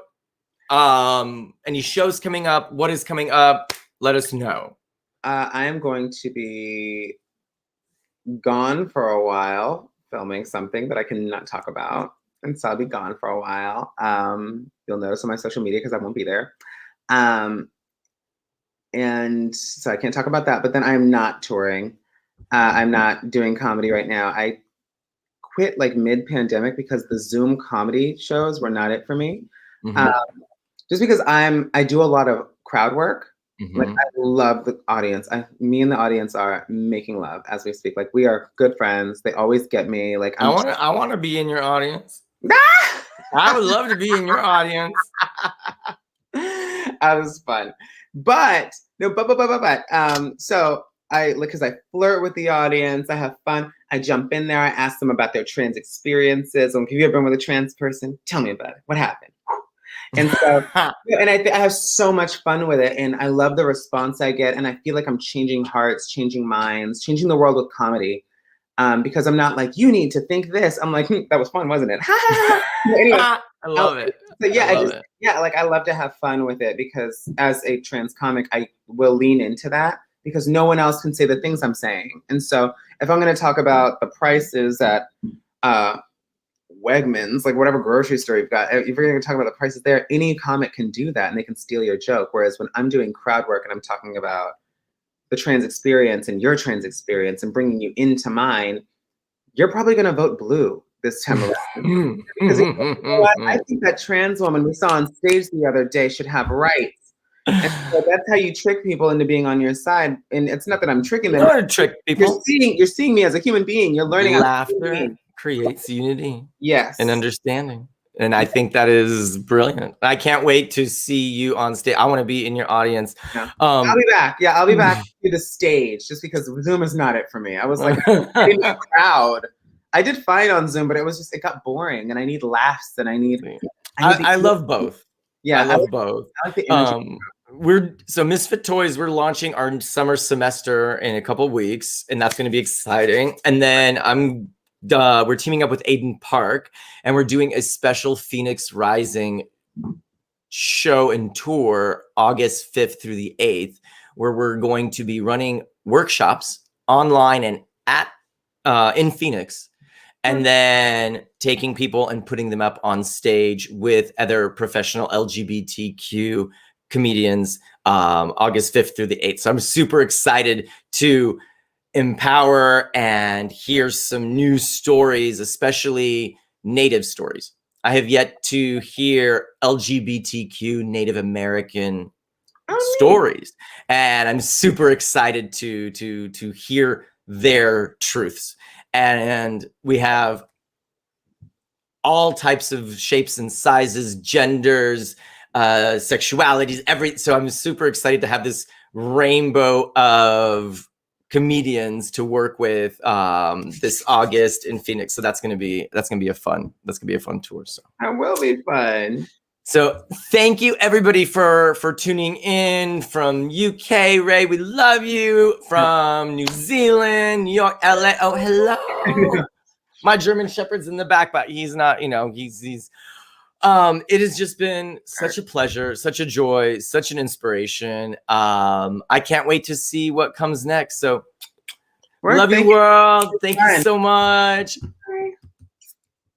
Any shows coming up? What is coming up? Let us know. I am going to be gone for a while, filming something that I cannot talk about. And so I'll be gone for a while. You'll notice on my social media because I won't be there. And so I can't talk about that, but then I'm not touring. I'm not doing comedy right now. I quit like mid-pandemic because the Zoom comedy shows were not it for me. Just because I do a lot of crowd work. Like I love the audience. Me and the audience are making love as we speak. Like we are good friends. They always get me. Like I want to be in your audience. I would love to be in your audience. That was fun. But no, so because I flirt with the audience, I have fun. I jump in there, I ask them about their trans experiences. Like, have you ever been with a trans person? Tell me about it. What happened? And so, and I have so much fun with it, and I love the response I get, and I feel like I'm changing hearts, changing minds, changing the world with comedy. Because I'm not like, you need to think this. I'm like, that was fun, wasn't it? Anyway, I love it. So yeah, like I love to have fun with it because as a trans comic, I will lean into that because no one else can say the things I'm saying. And so if I'm going to talk about the prices at Wegmans, like whatever grocery store you've got, if you're going to talk about the prices there, any comic can do that and they can steal your joke. Whereas when I'm doing crowd work and I'm talking about the trans experience and your trans experience and bringing you into mine, you're probably going to vote blue this time around. Because I think that trans woman we saw on stage the other day should have rights. And so that's how you trick people into being on your side. And it's not that I'm tricking them. You trick people. You're seeing me as a human being. You're learning laughter creates unity. Yes. And understanding. And I think that is brilliant. I can't wait to see you on stage. I want to be in your audience. Yeah. I'll be back. Yeah, I'll be back to the stage just because Zoom is not it for me. I was like in the crowd. I did fine on Zoom, but it got boring and I need laughs and I need I love both. Yeah, I love both. I like the energy. So Misfit Toys, we're launching our summer semester in a couple of weeks, and that's going to be exciting. And then we're teaming up with Aiden Park, and we're doing a special Phoenix Rising show and tour August 5th through the 8th, where we're going to be running workshops online and in Phoenix, and then taking people and putting them up on stage with other professional LGBTQ comedians August 5th through the 8th. So I'm super excited to empower and hear some new stories, especially Native stories. I have yet to hear LGBTQ Native American stories, and I'm super excited to hear their truths. And we have all types of shapes and sizes, genders, sexualities, so I'm super excited to have this rainbow of comedians to work with this August in Phoenix. So that's gonna be a fun tour. So that will be fun. So thank you everybody for tuning in from UK. Ray, we love you. From New Zealand, New York, LA. Oh, hello. My German Shepherd's in the back, but he's not, he's it has just been such a pleasure, such a joy, such an inspiration. I can't wait to see what comes next. So love you, world. Thank you so much.